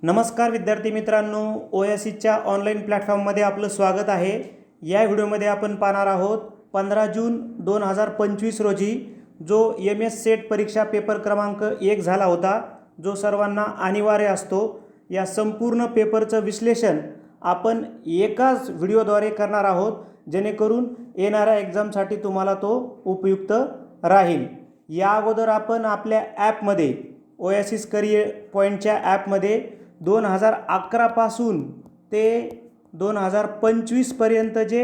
नमस्कार विद्यार्थी मित्रांनो, OSCच्या ऑनलाईन प्लॅटफॉर्ममध्ये आपलं स्वागत आहे। या व्हिडिओमध्ये आपण पाहणार आहोत 15 जून 2025 रोजी जो MS सेट परीक्षा पेपर क्रमांक 1 झाला होता, जो सर्वांना अनिवार्य असतो। या संपूर्ण पेपरचं विश्लेषण आपण एकाच व्हिडिओद्वारे करणार आहोत, जेणेकरून येणाऱ्या एक्झामसाठी तुम्हाला तो उपयुक्त राहील। या अगोदर आपण आपल्या ॲपमध्ये OSC करियर पॉईंटच्या ॲपमध्ये 2011 पासून ते 2025 पर्यंत जे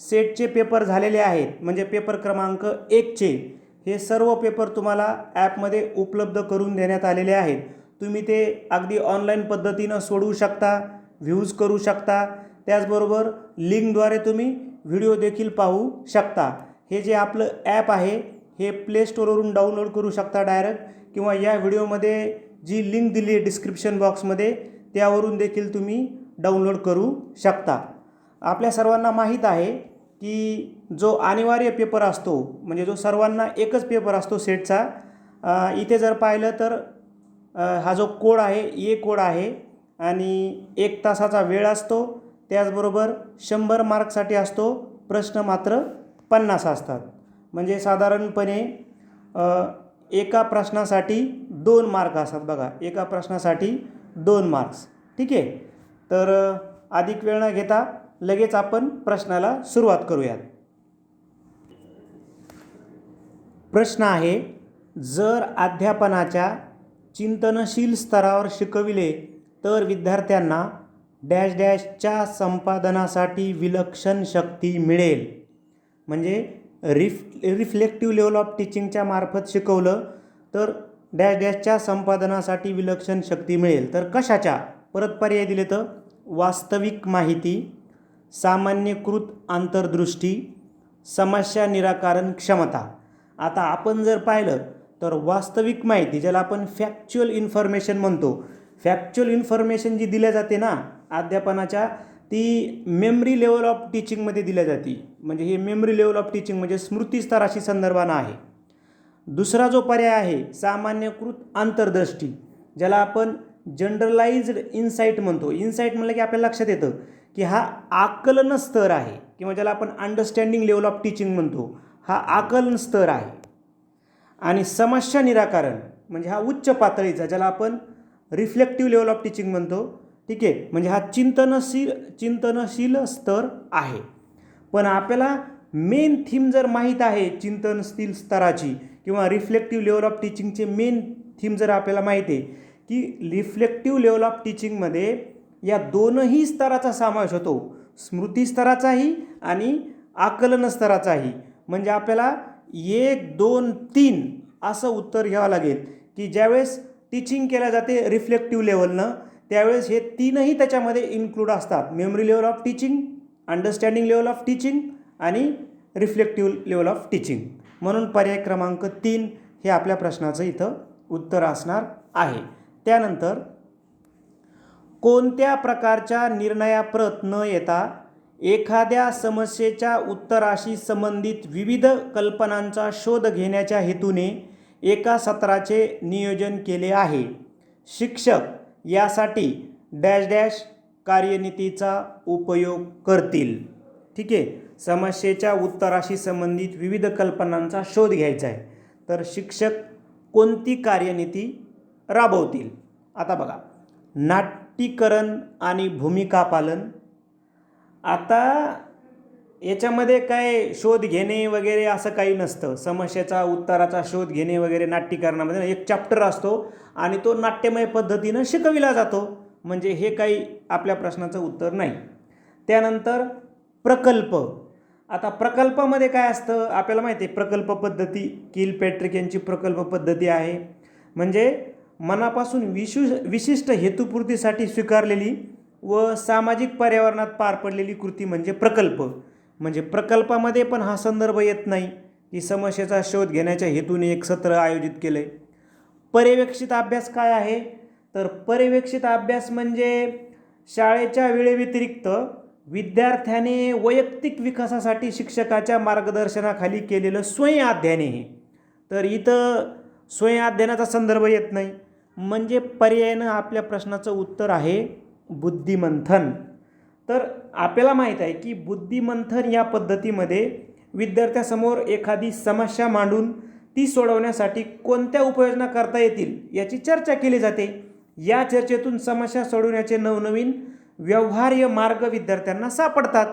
सेटचे पेपर झालेले आहेत, म्हणजे पेपर क्रमांक 1 चे हे सर्व पेपर तुम्हाला ॲपमध्ये उपलब्ध करून देण्यात आलेले आहेत। तुम्ही ते अगदी ऑनलाईन पद्धतीने सोडवू शकता, व्ह्यूज करू शकता, त्याचबरोबर लिंकद्वारे तुम्ही व्हिडिओ देखील पाहू शकता। हे जे आपलं ॲप आहे हे प्ले स्टोरवरून डाउनलोड करू शकता डायरेक्ट, किंवा या व्हिडिओमध्ये जी लिंक दिली आहे डिस्क्रिप्शन बॉक्समध्ये त्यावरून देखील तुम्ही डाउनलोड करू शकता। आपल्या सर्वांना माहीत आहे की जो अनिवार्य पेपर असतो, म्हणजे जो सर्वांना एकच पेपर असतो सेटचा, इथे जर पाहिलं तर हा जो कोड आहे ए कोड आहे आणि 1 तासाचा वेळ असतो, त्याचबरोबर 100 मार्कसाठी असतो, प्रश्न मात्र 50 असतात। म्हणजे साधारणपणे एका प्रश्नासाठी 2 मार्क असतात। बघा, एका प्रश्नासाठी 2 मार्क्स। ठीक आहे, तर अधिक वेळ न घेता लगेच आपण प्रश्नाला सुरुवात करूयात। प्रश्न आहे, जर अध्यापनाच्या चिंतनशील स्तरावर शिकविले तर विद्यार्थ्यांना डॅश डॅशच्या संपादनासाठी विलक्षण शक्ती मिळेल। म्हणजे रिफ्लेक्टिव्ह लेवल ऑफ टीचिंगच्या मार्फत शिकवलं तर डॅश डॅशच्या संपादनासाठी विलक्षण शक्ती मिळेल। तर कशाच्या? परत पर्याय दिले तर वास्तविक माहिती, सामान्यीकृत अंतर्दृष्टी, समस्या निराकरण क्षमता। आता आपण जर पाहिलं तर वास्तविक माहिती, ज्याला आपण फॅक्च्युअल इन्फॉर्मेशन म्हणतो, फॅक्च्युअल इन्फॉर्मेशन जी दिल्या जाते ना अध्यापनाच्या, ती मेमरी लेवल ऑफ टीचिंगमध्ये दिल्या जाते। म्हणजे हे मेमरी लेवल ऑफ टीचिंग म्हणजे स्मृती स्तराशी संदर्भानं आहे। दुसरा जो पर्याय आहे सामान्यीकृत अंतर्दृष्टी, ज्याला आपण जनरलाइज्ड इन्साईट म्हणतो। इन्साईट म्हणलं की आपल्याला लक्षात येतं की हा आकलन स्तर आहे, किंवा ज्याला आपण अंडरस्टँडिंग लेवल ऑफ टीचिंग म्हणतो, हा आकलन स्तर आहे। आणि समस्या निराकरण म्हणजे हा उच्च पातळीचा, ज्याला आपण रिफ्लेक्टिव्ह लेवल ऑफ टीचिंग म्हणतो। ठीक आहे, म्हणजे हा चिंतनशील स्तर आहे। पण आपल्याला मेन थीम जर माहीत आहे चिंतनशील स्तराची किंवा रिफ्लेक्टिव्ह लेवल ऑफ टीचिंगचे मेन थीम जर आपल्याला माहिती आहे की रिफ्लेक्टिव्ह लेवल ऑफ टीचिंगमध्ये या दोनही स्तराचा समावेश होतो, स्मृती स्तराचाही आणि आकलन स्तराचाही। म्हणजे आपल्याला 1, 2, 3 असं उत्तर घ्यावं लागेल की ज्यावेळेस टीचिंग केल्या जाते रिफ्लेक्टिव्ह लेवलनं, त्यावेळेस हे तीनही त्याच्यामध्ये इन्क्लूड असतात: memory level of teaching, understanding level of teaching आणि रिफ्लेक्टिव्ह लेवल ऑफ टीचिंग। म्हणून पर्याय क्रमांक 3 हे आपल्या प्रश्नाचं इथं उत्तर असणार आहे। त्यानंतर कोणत्या प्रकारच्या निर्णयाप्रत न येता एखाद्या समस्येच्या उत्तराशी संबंधित विविध कल्पनांचा शोध घेण्याच्या हेतूने एका सत्राचे नियोजन केले आहे? शिक्षक यासाठी डॅश डॅश कार्यनीतीचा उपयोग करतील। ठीक आहे, समस्येच्या उत्तराशी संबंधित विविध कल्पनांचा शोध घ्यायचा आहे, तर शिक्षक कोणती कार्यनीती राबवतील? आता बघा, नाट्यीकरण आणि भूमिका पालन। आता याच्यामध्ये काय शोध घेणे वगैरे असं काही नसतं। समस्येचा उत्तराचा शोध घेणे वगैरे नाट्यीकरणामध्ये एक चॅप्टर असतो आणि तो नाट्यमय पद्धतीनं शिकविला जातो। म्हणजे हे काही आपल्या प्रश्नाचं उत्तर नाही। त्यानंतर प्रकल्प। आता प्रकल्पामध्ये काय असतं आपल्याला माहिती आहे, प्रकल्प पद्धती किलपॅट्रिक यांची प्रकल्प पद्धती आहे। म्हणजे मनापासून विशिष्ट हेतुपूर्तीसाठी स्वीकारलेली व सामाजिक पर्यावरणात पार पडलेली कृती म्हणजे प्रकल्प। म्हणजे प्रकल्पामध्ये पण हा संदर्भ येत नाही की समस्येचा शोध घेण्याच्या हेतूने एक सत्र आयोजित केलं आहे। पर्यवेक्षित अभ्यास काय आहे? तर पर्यवेक्षित अभ्यास म्हणजे शाळेच्या वेळेव्यतिरिक्त विद्यार्थ्याने वैयक्तिक विकासासाठी शिक्षकाच्या मार्गदर्शनाखाली केलेलं स्वयं अध्ययन आहे। तर इथं स्वयं अध्ययनाचा संदर्भ येत नाही। म्हणजे पर्यायानं आपल्या प्रश्नाचं उत्तर आहे बुद्धिमंथन. तर आपल्याला माहीत आहे की बुद्धिमंथन या पद्धतीमध्ये विद्यार्थ्यासमोर एखादी समस्या मांडून ती सोडवण्यासाठी कोणत्या उपाययोजना करता येतील याची चर्चा केली जाते. या चर्चेतून समस्या सोडवण्याचे नवनवीन व्यवहार्य मार्ग विद्यार्थ्यांना सापडतात.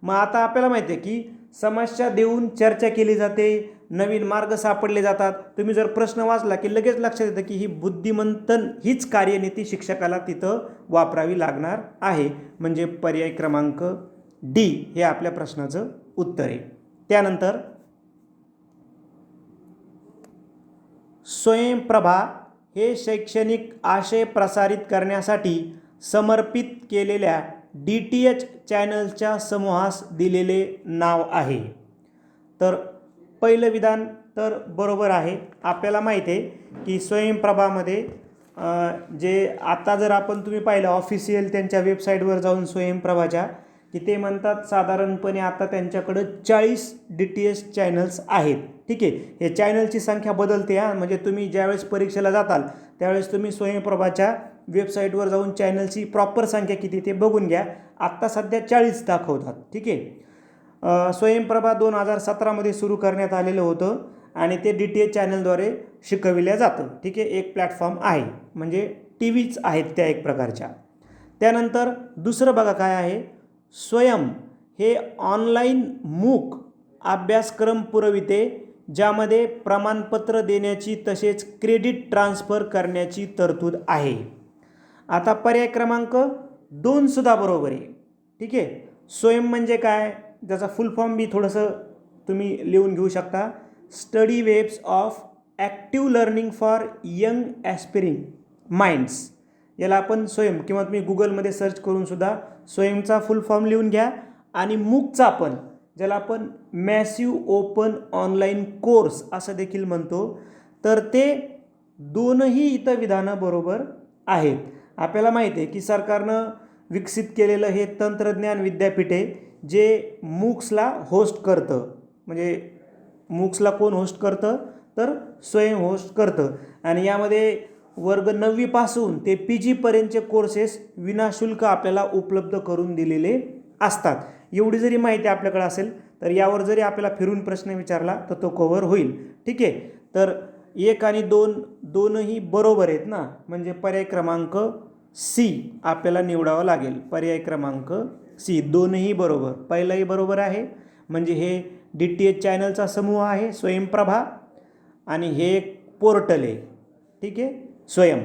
मग आता आपल्याला माहिती आहे की समस्या देऊन चर्चा केली जाते, नवीन मार्ग सापडले जातात. तुम्ही जर प्रश्न वाचला की लगेच लक्षात येतं की ही बुद्धिमंथन हीच कार्यनीती शिक्षकाला तिथं वापरावी लागणार आहे. म्हणजे पर्याय क्रमांक डी हे आपल्या प्रश्नाचं उत्तर आहे. त्यानंतर स्वयंप्रभा हे शैक्षणिक आशय प्रसारित करण्यासाठी समर्पित केलेल्या DTH चॅनलच्या समूहास दिलेले नाव आहे. तर पहिलं विधान तर बरोबर आहे. आपल्याला माहिती आहे की स्वयंप्रभामध्ये जे आता जर तुम्ही पाहिलं ऑफिशियल त्यांच्या वेबसाईटवर जाऊन स्वयंप्रभाच्या की ते म्हणतात साधारणपणे आता त्यांच्याकडं 40 DTH चॅनल्स आहेत. ठीक आहे, हे चॅनलची संख्या बदलते म्हणजे तुम्ही ज्यावेळेस परीक्षेला जाताल त्यावेळेस तुम्ही स्वयंप्रभाच्या वेबसाईटवर जाऊन चॅनलची प्रॉपर संख्या किती ते बघून घ्या. आत्ता सध्या 40 दाखवतात. ठीक आहे, स्वयंप्रभा 2017मध्ये सुरू करण्यात आलेलं होतं आणि ते DTH चॅनलद्वारे शिकविल्या जातं. ठीक आहे, एक प्लॅटफॉर्म आहे म्हणजे TVच आहेत त्या एक प्रकारच्या. त्यानंतर दुसरं बघा काय आहे, स्वयं हे ऑनलाईन मूक अभ्यासक्रम पुरविते ज्यामध्ये प्रमाणपत्र देण्याची तसेच क्रेडिट ट्रान्सफर करण्याची तरतूद आहे. आता पर्याय क्रमांक 2 सुद्धा बरोबर आहे. ठीक आहे, स्वयं म्हणजे काय, ज्याचा फुल फॉर्म मी थोडंसं तुम्ही लिहून घेऊ शकता. Study webs of active learning for young aspiring minds. याला आपण स्वयं किंवा तुम्ही गुगलमध्ये सर्च करून सुद्धा स्वयंचा फुल फॉर्म लिहून घ्या. आणि मूकचा आपण ज्याला आपण मॅसिव्ह ओपन ऑनलाईन कोर्स असं देखील म्हणतो. तर ते दोनही इथं विधानं बरोबर आहेत. आपल्याला माहिती आहे की सरकारनं विकसित केलेलं हे तंत्रज्ञान विद्यापीठ आहे जे मूक्सला होस्ट करतं. म्हणजे मूक्सला कोण होस्ट करतं तर स्वयं होस्ट करतं. आणि यामध्ये वर्ग 9वी पासून ते PG पर्यंतचे कोर्सेस विनाशुल्क आपल्याला उपलब्ध करून दिलेले असतात. एवढी जरी माहिती आपल्याकडे असेल तर यावर जरी आपल्याला फिरून प्रश्न विचारला तर तो कव्हर होईल. ठीक आहे, तर 1 आणि 2 दोनही बरोबर आहेत ना, म्हणजे पर्याय क्रमांक C आपल्याला निवडावा लागेल. पर्याय क्रमांक C दोनही बरोबर. पहिलाही बरोबर आहे म्हणजे हे DTH चॅनलचा समूह आहे स्वयंप्रभा आणि हे एक पोर्टल आहे. ठीक आहे, स्वयं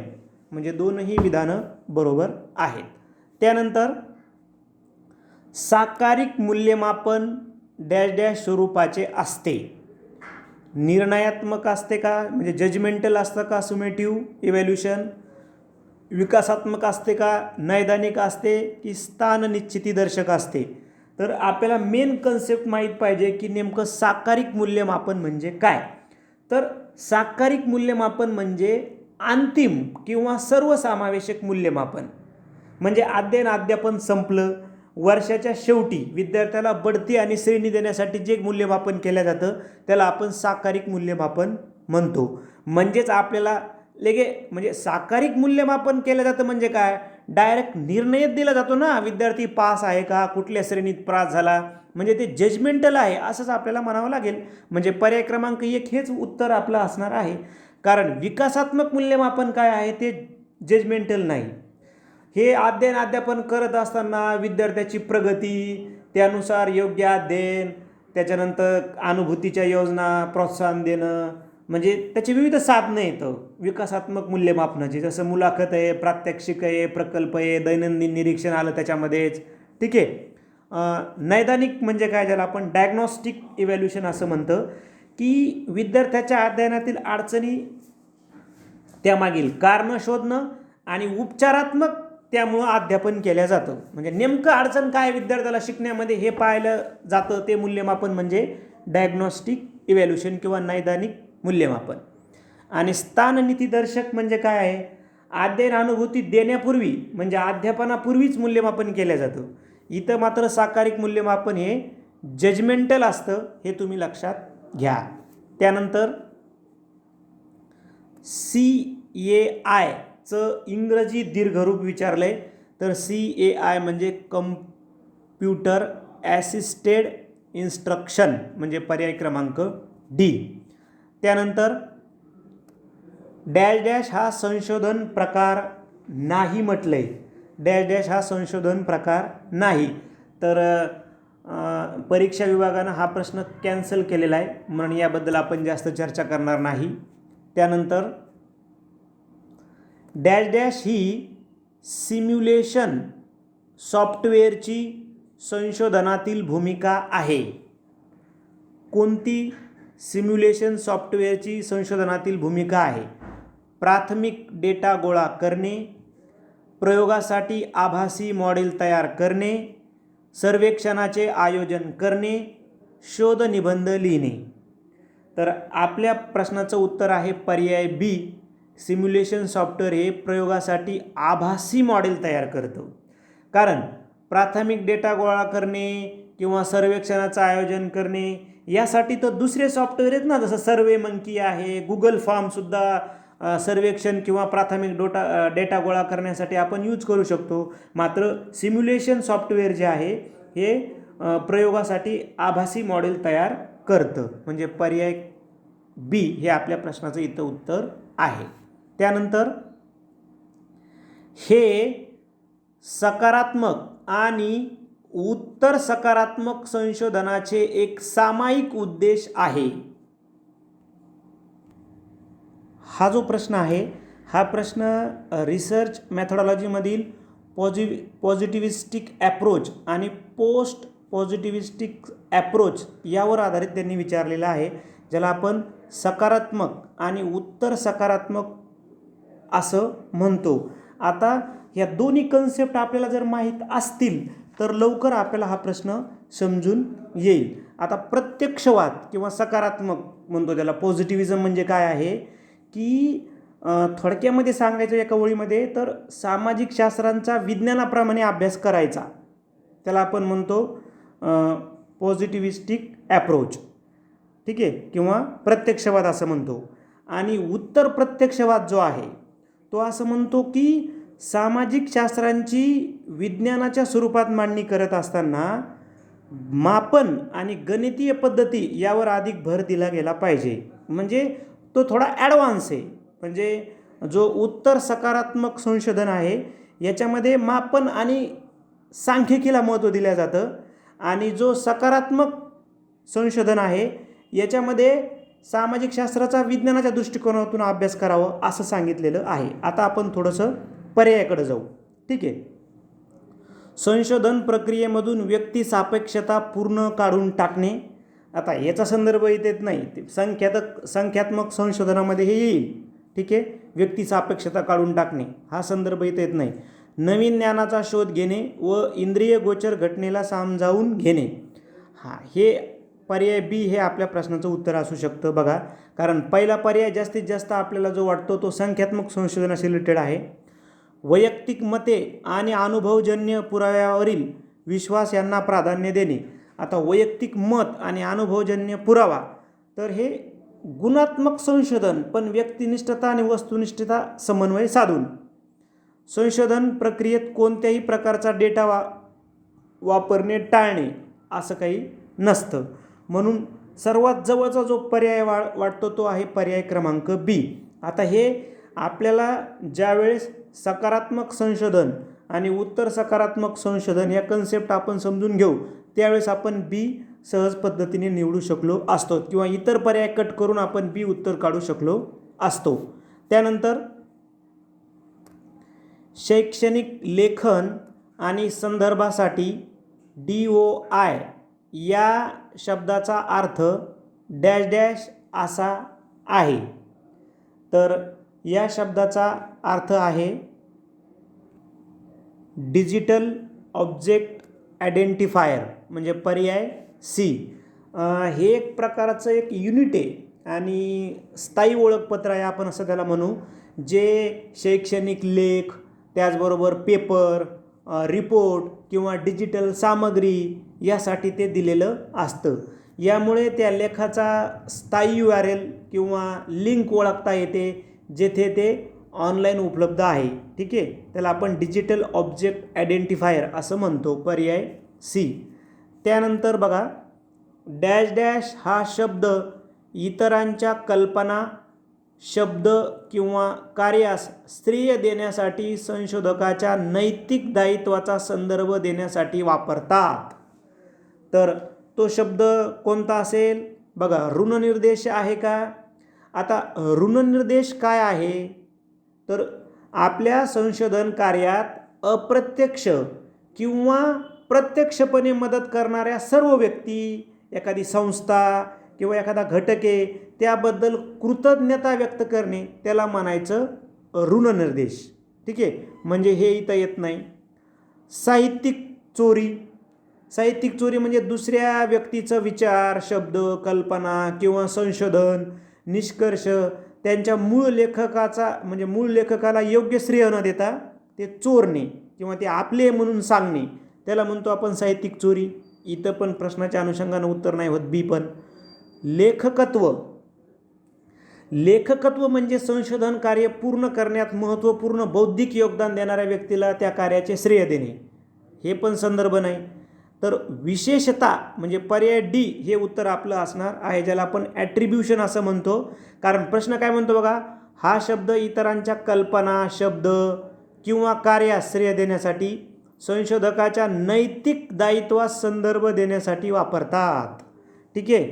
म्हणजे दोनही विधानं बरोबर आहेत. त्यानंतर साकारिक मूल्यमापन डॅश डॅश स्वरूपाचे असते. निर्णयात्मक असते का म्हणजे जजमेंटल असतं का सुमेटिव्ह इव्हॅल्युशन, विकासात्मक असते का नैदानिक असते की स्थान निश्चितीदर्शक असते. तर आपल्याला मेन कन्सेप्ट माहीत पाहिजे की नेमकं साकारिक मूल्यमापन म्हणजे काय. तर साकारिक मूल्यमापन म्हणजे अंतिम किंवा सर्वसमावेशक मूल्यमापन. म्हणजे अध्यापन संपलं, वर्षाच्या शेवटी विद्यार्थ्याला बढती आणि श्रेणी देण्यासाठी जे मूल्यमापन केलं जातं त्याला आपण साकारिक मूल्यमापन म्हणतो. म्हणजेच आपल्याला म्हणजे साकारिक मूल्यमापन केलं जातं म्हणजे काय, डायरेक्ट निर्णय दिला जातो ना, विद्यार्थी पास आहे का, कुठल्या श्रेणीत पास झाला, म्हणजे ते जजमेंटल आहे असंच आपल्याला म्हणावं लागेल. म्हणजे पर्याय क्रमांक 1 हेच उत्तर आपलं असणार आहे. कारण विकासात्मक मूल्यमापन काय आहे ते जजमेंटल नाही. हे अध्यापन करत असताना विद्यार्थ्याची प्रगती, त्यानुसार योग्य अध्ययन, त्याच्यानंतर अनुभूतीच्या योजना, प्रोत्साहन देणं, म्हणजे त्याचे विविध साधनं येतं विकासात्मक मूल्यमापनाची. जसं मुलाखत आहे, प्रात्यक्षिक आहे, प्रकल्प आहे, दैनंदिन निरीक्षण आलं त्याच्यामध्येच. ठीक आहे, नैदानिक म्हणजे काय, ज्याला आपण डायग्नॉस्टिक इव्हॅल्युशन असं म्हणतं की विद्यार्थ्याच्या अध्ययनातील अडचणी, त्यामागील कारणं शोधणं आणि उपचारात्मक त्यामुळं अध्यापन केलं जातं. म्हणजे नेमकं अडचण काय विद्यार्थ्याला शिकण्यामध्ये हे पाहिलं जातं, ते मूल्यमापन म्हणजे डायग्नॉस्टिक इव्हॅल्युशन किंवा नैदानिक मूल्यमापन. आणि स्थाननीतिदर्शक म्हणजे काय आहे, अध्ययन अनुभूती देण्यापूर्वी म्हणजे अध्यापनापूर्वीच मूल्यमापन केलं जातं. इथं मात्र साकारिक मूल्यमापन हे जजमेंटल असतं, हे तुम्ही लक्षात घ्या. त्यानंतर CAI चं इंग्रजी दीर्घरूप विचारलं आहे, तर CAI म्हणजे कम्प्युटर ॲसिस्टेड इन्स्ट्रक्शन म्हणजे पर्याय क्रमांक डी. त्यानंतर डॅश डॅश हा संशोधन प्रकार नाही म्हटलं आहे. डॅश डॅश हा संशोधन प्रकार नाही, तर परीक्षा विभागानं हा प्रश्न कॅन्सल केलेला आहे, म्हणून याबद्दल आपण जास्त चर्चा करणार नाही. त्यानंतर डॅश डॅश ही सिम्युलेशन सॉफ्टवेअरची संशोधनातील भूमिका आहे. कोणती सिम्युलेशन सॉफ्टवेअरची संशोधनातील भूमिका आहे? प्राथमिक डेटा गोळा करणे, प्रयोगासाठी आभासी मॉडेल तयार करणे, सर्वेक्षणाचे आयोजन करणे, शोध निबंध लिहिणे. तर आपल्या प्रश्नाचं उत्तर आहे पर्याय बी. सिम्युलेशन सॉफ्टवेअर हे प्रयोगासाठी आभासी मॉडेल तयार करतं. कारण प्राथमिक डेटा गोळा करणे किंवा सर्वेक्षणाचं आयोजन करणे यासाठी तर दुसरे सॉफ्टवेअर आहेत ना, जसं सर्वे मंकी आहे, गुगल फॉर्मसुद्धा सर्वेक्षण किंवा प्राथमिक डेटा गोळा करण्यासाठी आपण यूज करू शकतो. मात्र सिम्युलेशन सॉफ्टवेअर जे आहे हे प्रयोगासाठी आभासी मॉडेल तयार करतं, म्हणजे पर्याय बी हे आपल्या प्रश्नाचं इथं उत्तर आहे. त्यानंतर हे सकारात्मक आणि उत्तर सकारात्मक संशोधनाचे एक सामायिक उद्देश आहे. हा जो प्रश्न आहे हा प्रश्न रिसर्च मेथॉडॉलॉजीमधील पॉझिटिव्हिस्टिक ॲप्रोच आणि पोस्ट पॉझिटिव्हिस्टिक ॲप्रोच यावर आधारित त्यांनी विचारलेला आहे, ज्याला आपण सकारात्मक आणि उत्तर सकारात्मक असं म्हणतो. आता या दोन्ही कन्सेप्ट आपल्याला जर माहीत असतील तर लवकर आपल्याला हा प्रश्न समजून येईल. आता प्रत्यक्षवाद किंवा सकारात्मक म्हणतो त्याला, पॉझिटिव्हिझम म्हणजे काय आहे की थोडक्यामध्ये सांगायचं एका ओळीमध्ये तर सामाजिक शास्त्रांचा विज्ञानाप्रमाणे अभ्यास करायचा, त्याला आपण म्हणतो पॉझिटिव्हिस्टिक ॲप्रोच, ठीक आहे, किंवा प्रत्यक्षवाद असं म्हणतो. आणि उत्तर प्रत्यक्षवाद जो आहे तो असं म्हणतो की सामाजिक शास्त्रांची विज्ञानाच्या स्वरूपात मांडणी करत असताना मापन आणि गणितीय पद्धती यावर अधिक भर दिला गेला पाहिजे. म्हणजे तो थोडा ॲडव्हान्स आहे. म्हणजे जो उत्तर सकारात्मक संशोधन आहे याच्यामध्ये मापन आणि सांख्यिकीला महत्त्व दिलं जातं, आणि जो सकारात्मक संशोधन आहे याच्यामध्ये सामाजिक शास्त्राचा विज्ञानाच्या दृष्टिकोनातून अभ्यास करावं असं सांगितलेलं आहे. आता आपण थोडंसं पर्यायाकडे जाऊ, ठीक आहे. संशोधन प्रक्रियेमधून व्यक्ती सापेक्षता पूर्ण काढून टाकणे. आता याचा संदर्भ इथे येत नाही, ते संख्यात्मक संशोधनामध्ये हे येईल, ठीक आहे. व्यक्ती सापेक्षता काढून टाकणे हा संदर्भ इथे येत नाही. नवीन ज्ञानाचा शोध घेणे व इंद्रिय गोचर घटनेला समजावून घेणे, हे पर्याय बी हे आपल्या प्रश्नाचं उत्तर असू शकतं. बघा, कारण पहिला पर्याय जास्तीत जास्त आपल्याला जो वाटतो तो संख्यात्मक संशोधनाशी रिलेटेड आहे. वैयक्तिक मते आणि अनुभवजन्य पुराव्यावरील विश्वास यांना प्राधान्य देणे. आता वैयक्तिक मत आणि अनुभवजन्य पुरावा, तर हे गुणात्मक संशोधन पण व्यक्तिनिष्ठता आणि वस्तुनिष्ठता समन्वय साधून. संशोधन प्रक्रियेत कोणत्याही प्रकारचा डेटा वापरणे टाळणे असं काही नसतं. म्हणून सर्वात जवळचा जो पर्याय वाटतो तो आहे पर्याय क्रमांक बी. आता हे आपल्याला ज्यावेळेस सकारात्मक संशोधन आणि उत्तर सकारात्मक संशोधन या कन्सेप्ट आपण समजून घेऊ त्यावेळेस आपण बी सहज पद्धतीने निवडू शकलो असतो, किंवा इतर पर्याय कट करून आपण बी उत्तर काढू शकलो असतो. त्यानंतर शैक्षणिक लेखन आणि संदर्भासाठी DOI या शब्दाचा अर्थ डॅश डॅश असा आहे. तर या शब्दाचा अर्थ आहे डिजिटल ऑब्जेक्ट आयडेंटिफायर, म्हणजे पर्याय सी. हे एक प्रकारचं एक युनिट आहे आणि स्थायी ओळखपत्र आहे आपण असं त्याला म्हणू, जे शैक्षणिक लेख, त्याचबरोबर पेपर, रिपोर्ट किंवा डिजिटल सामग्री यासाठी ते दिलेलं असतं. यामुळे त्या लेखाचा स्थायी URL किंवा लिंक ओळखता येते, जेथे ते ऑनलाईन उपलब्ध आहे. ठीक आहे, त्याला आपण डिजिटल ऑब्जेक्ट आयडेंटिफायर असं म्हणतो, पर्याय सी. त्यानंतर बघा, डॅश डॅश हा शब्द इतरांच्या कल्पना, शब्द किंवा कार्यास श्रेय देण्यासाठी संशोधकाच्या नैतिक दायित्वाचा संदर्भ देण्यासाठी वापरतात. तर तो शब्द कोणता असेल? बघा, ऋणनिर्देश आहे का? आता ऋणनिर्देश काय आहे? तर आपल्या संशोधन कार्यात अप्रत्यक्ष किंवा प्रत्यक्षपणे मदत करणाऱ्या सर्व व्यक्ती, एखादी संस्था किंवा एखादा घटके त्याबद्दल कृतज्ञता व्यक्त करणे, त्याला म्हणायचं ऋणनिर्देश. ठीक आहे, म्हणजे हे इथं येत नाही. साहित्यिक चोरी. साहित्यिक चोरी म्हणजे दुसऱ्या व्यक्तीचं विचार, शब्द, कल्पना किंवा संशोधन, निष्कर्ष त्यांच्या मूळ लेखकाचा म्हणजे मूळ लेखकाला योग्य श्रेय न देता ते चोरणे किंवा ते आपले म्हणून सांगणे, त्याला म्हणतो आपण साहित्यिक चोरी. इथं पण प्रश्नाच्या अनुषंगानं उत्तर नाही होत, बी पण. लेखकत्व. लेखकत्व म्हणजे संशोधन कार्य पूर्ण करण्यात महत्त्वपूर्ण बौद्धिक योगदान देणाऱ्या व्यक्तीला त्या कार्याचे श्रेय देणे, हे पण संदर्भ नाही. तर विशेषता म्हणजे पर्याय डी हे उत्तर आपलं असणार आहे, ज्याला आपण ॲट्रिब्युशन असं म्हणतो. कारण प्रश्न काय म्हणतो बघा, हा शब्द इतरांच्या कल्पना, शब्द किंवा कार्यास श्रेय देण्यासाठी संशोधकाच्या नैतिक दायित्वास संदर्भ देण्यासाठी वापरतात. ठीक आहे,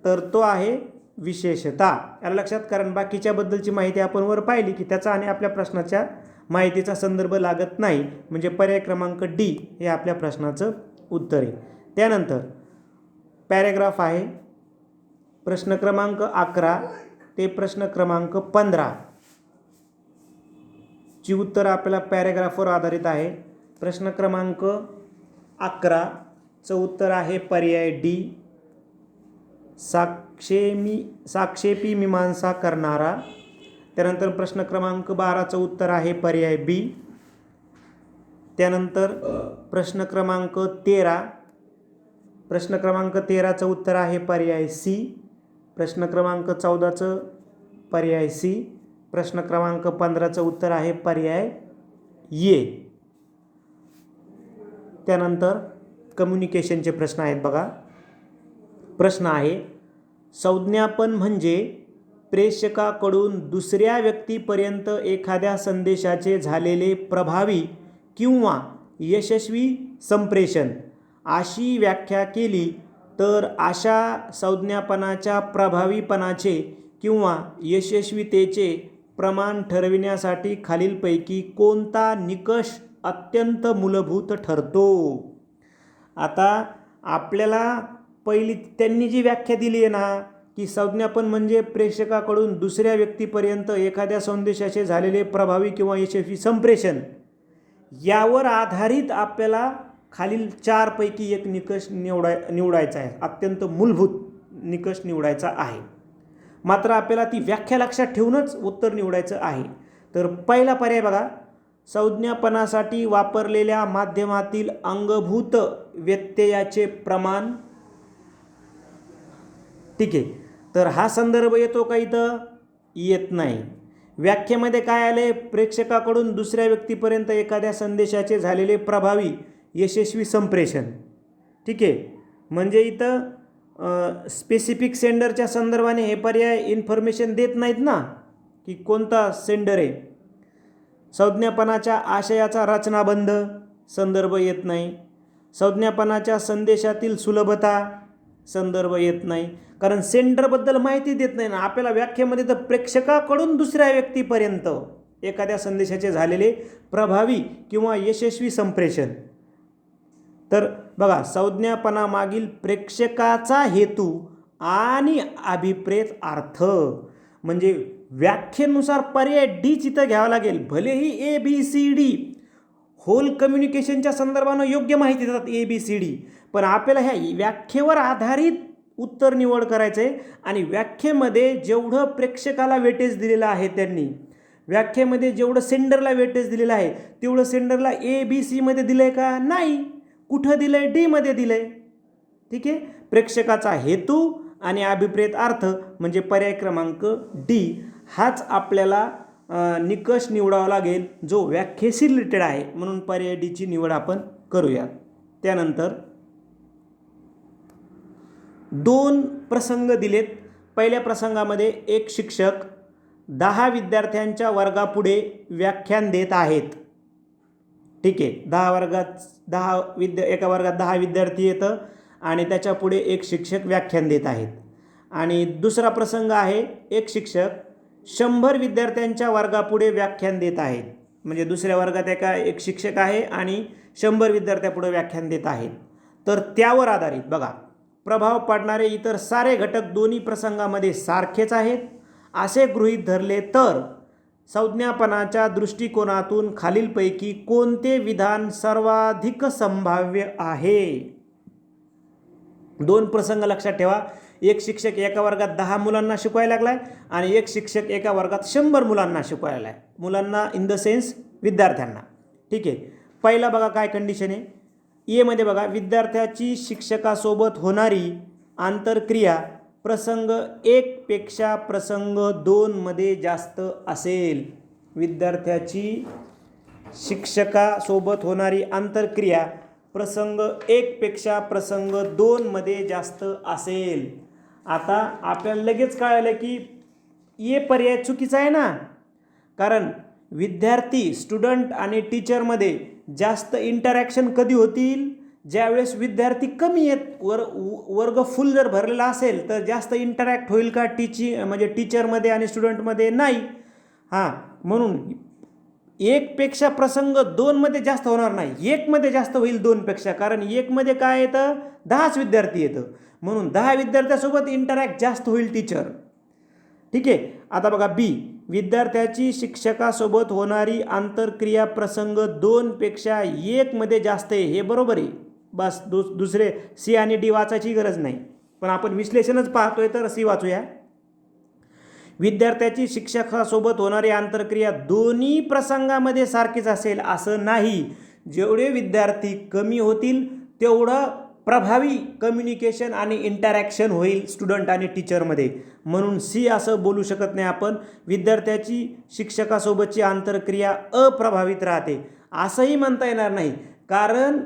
तर तो आहे विशेषता. याला लक्षात, कारण बाकीच्याबद्दलची माहिती आपण वर पाहिली की त्याचा आणि आपल्या प्रश्नाच्या माहितीचा संदर्भ लागत नाही, म्हणजे पर्याय क्रमांक डी हे आपल्या प्रश्नाचं उत्तर आहे. त्यानंतर पॅरेग्राफ आहे प्रश्न क्रमांक 11 ते प्रश्न क्रमांक 15 ची उत्तरं आपल्याला पॅरेग्राफवर आधारित आहे. प्रश्न क्रमांक 11चं उत्तर आहे पर्याय डी, साक्षेपी मीमांसा करणारा. त्यानंतर प्रश्न क्रमांक 12चं उत्तर आहे पर्याय बी. त्यानंतर प्रश्न क्रमांक 13चं उत्तर आहे पर्याय सी. प्रश्न क्रमांक 14चं पर्याय सी. प्रश्न क्रमांक 15चं उत्तर आहे पर्याय ए. त्यानंतर कम्युनिकेशनचे प्रश्न आहेत बघा. प्रश्न आहे, संज्ञापन म्हणजे प्रेषकाकडून दुसऱ्या व्यक्तीपर्यंत एखाद्या संदेशाचे झालेले प्रभावी किंवा यशस्वी संप्रेषण. अशी व्याख्या केली तर अशा संज्ञापनाच्या प्रभावीपणाचे किंवा यशस्वीतेचे प्रमाण ठरविण्यासाठी खालीलपैकी कोणता निकष अत्यंत मूलभूत ठरतो? आता आपल्याला पहिली त्यांनी जी व्याख्या दिली आहे ना, की संज्ञापन म्हणजे प्रेषकाकडून दुसऱ्या व्यक्तीपर्यंत एखाद्या संदेशाचे झालेले प्रभावी किंवा यशस्वी संप्रेषण, यावर आधारित आपल्याला खालील 4 पैकी एक निकष निवडायचा आहे, अत्यंत मूलभूत निकष निवडायचा आहे. मात्र आपल्याला ती व्याख्या लक्षात ठेवूनच उत्तर निवडायचं आहे. तर पहिला पर्याय बघा, संज्ञापनासाठी वापरलेल्या माध्यमातील अंगभूत व्यत्ययाचे प्रमाण. ठीक आहे, तर हा संदर्भ येतो का इथं? येत नाही. व्याख्येमध्ये काय आले? प्रेक्षकाकडून दुसऱ्या व्यक्तीपर्यंत एखाद्या संदेशाचे झालेले प्रभावी यशस्वी संप्रेषण. ठीक आहे, म्हणजे इथं स्पेसिफिक सेंडरच्या संदर्भाने हे पर्याय इन्फॉर्मेशन देत नाहीत ना, की कोणता सेंडर आहे. संज्ञापनाच्या आशयाचा रचनाबंध संदर्भ येत नाही. संज्ञापनाच्या संदेशातील सुलभता संदर्भ येत नाही, कारण सेंडरबद्दल माहिती देत नाही ना आपल्याला व्याख्येमध्ये. तर प्रेक्षकाकडून दुसऱ्या व्यक्तीपर्यंत एखाद्या संदेशाचे झालेले प्रभावी किंवा यशस्वी संप्रेषण. तर बघा, संज्ञापनामागील प्रेक्षकाचा हेतू आणि अभिप्रेत अर्थ, म्हणजे व्याख्येनुसार पर्याय डी चित्र घ्यावा लागेल. भलेही ABCD होल कम्युनिकेशनच्या संदर्भानं योग्य माहिती देतात ABCD, पण आपल्याला ह्या व्याख्येवर आधारित उत्तर निवड करायचं आहे. आणि व्याख्येमध्ये जेवढं प्रेक्षकाला वेटेज दिलेलं आहे, त्यांनी व्याख्येमध्ये जेवढं सेंडरला वेटेज दिलेलं आहे तेवढं सेंडरला ABCमध्ये दिलं आहे का? नाही. कुठं दिलं आहे? डीमध्ये दिलं आहे. ठीक आहे, प्रेक्षकाचा हेतू आणि अभिप्रेत अर्थ म्हणजे पर्याय क्रमांक डी हाच आपल्याला निकष निवडावा लागेल जो व्याख्येशी रिलेटेड आहे, म्हणून पर्याय डीची निवड आपण करूया. त्यानंतर 2 प्रसंग दिलेत. पहिल्या प्रसंगामध्ये एक शिक्षक 10 विद्यार्थ्यांच्या वर्गापुढे व्याख्यान देत आहेत. ठीक आहे, एका वर्गात 10 विद्यार्थी येतं आणि त्याच्या पुढे एक शिक्षक व्याख्यान देत आहेत. आणि दुसरा प्रसंग आहे एक शिक्षक 100 विद्यार्थ्यांच्या वर्गापुढे व्याख्यान देत आहेत. म्हणजे दुसऱ्या वर्गात एक शिक्षक आहे आणि 100 विद्यार्थ्यापुढे व्याख्यान देत आहेत. तर त्यावर आधारित बघा, प्रभाव पाडणारे इतर सारे घटक दोन्ही प्रसंगामध्ये सारखेच आहेत असे गृहीत धरले तर संज्ञापनाच्या दृष्टिकोनातून खालीलपैकी कोणते विधान सर्वाधिक संभाव्य आहे? 2 प्रसंग लक्षात ठेवा. एक शिक्षक एका वर्गात 10 मुलांना शिकवायला लागलाय आणि एक शिक्षक एका वर्गात 100 मुलांना शिकवायला आहे. मुलांना इन द सेन्स विद्यार्थ्यांना. ठीक आहे, पहिला बघा काय कंडिशन आहे. ए मध्ये बघा, विद्यार्थ्याची शिक्षकासोबत होणारी आंतरक्रिया प्रसंग 1 पेक्षा प्रसंग 2 मध्ये जास्त असेल. विद्यार्थ्याची शिक्षकासोबत होणारी आंतरक्रिया प्रसंग 1 पेक्षा प्रसंग 2 मध्ये जास्त असेल. आता आपल्याला लगेच कळालं की ए पर्याय चुकीचा आहे ना, कारण विद्यार्थी स्टुडंट आणि टीचरमध्ये जास्त इंटरॅक्शन कधी होतील? ज्यावेळेस विद्यार्थी कमी आहेत. वर्ग फुल जर भरलेला असेल तर जास्त इंटरॅक्ट होईल का म्हणजे टीचरमध्ये आणि स्टुडंटमध्ये? नाही. म्हणून 1 पेक्षा प्रसंग 2 मध्ये जास्त होणार नाही, 1 मध्ये जास्त होईल 2 पेक्षा. कारण 1 मध्ये काय येतं? 10च विद्यार्थी येतं, म्हणून 10 विद्यार्थ्यासोबत इंटरॅक्ट जास्त होईल टीचर. ठीक आहे. आता बघा बी, विद्यार्थ्याची शिक्षकासोबत होणारी आंतरक्रिया प्रसंग 2 पेक्षा 1 मध्ये जास्त आहे. हे बरोबर आहे. बस दुसरे सी आणि डी वाचायची गरज नाही, पण आपण विश्लेषणच पाहतोय तर सी वाचूया. विद्यार्थ्याची शिक्षकासोबत होणारी आंतरक्रिया दोन्ही प्रसंगामध्ये सारखीच असेल असं नाही. जेवढे विद्यार्थी कमी होतील तेवढं प्रभावी कम्युनिकेशन आणि इंटरॅक्शन होईल स्टुडंट आणि टीचरमध्ये. म्हणून सी असं बोलू शकत नाही आपण. विद्यार्थ्याची शिक्षकासोबतची आंतरक्रिया अप्रभावित राहते असंही म्हणता येणार नाही, कारण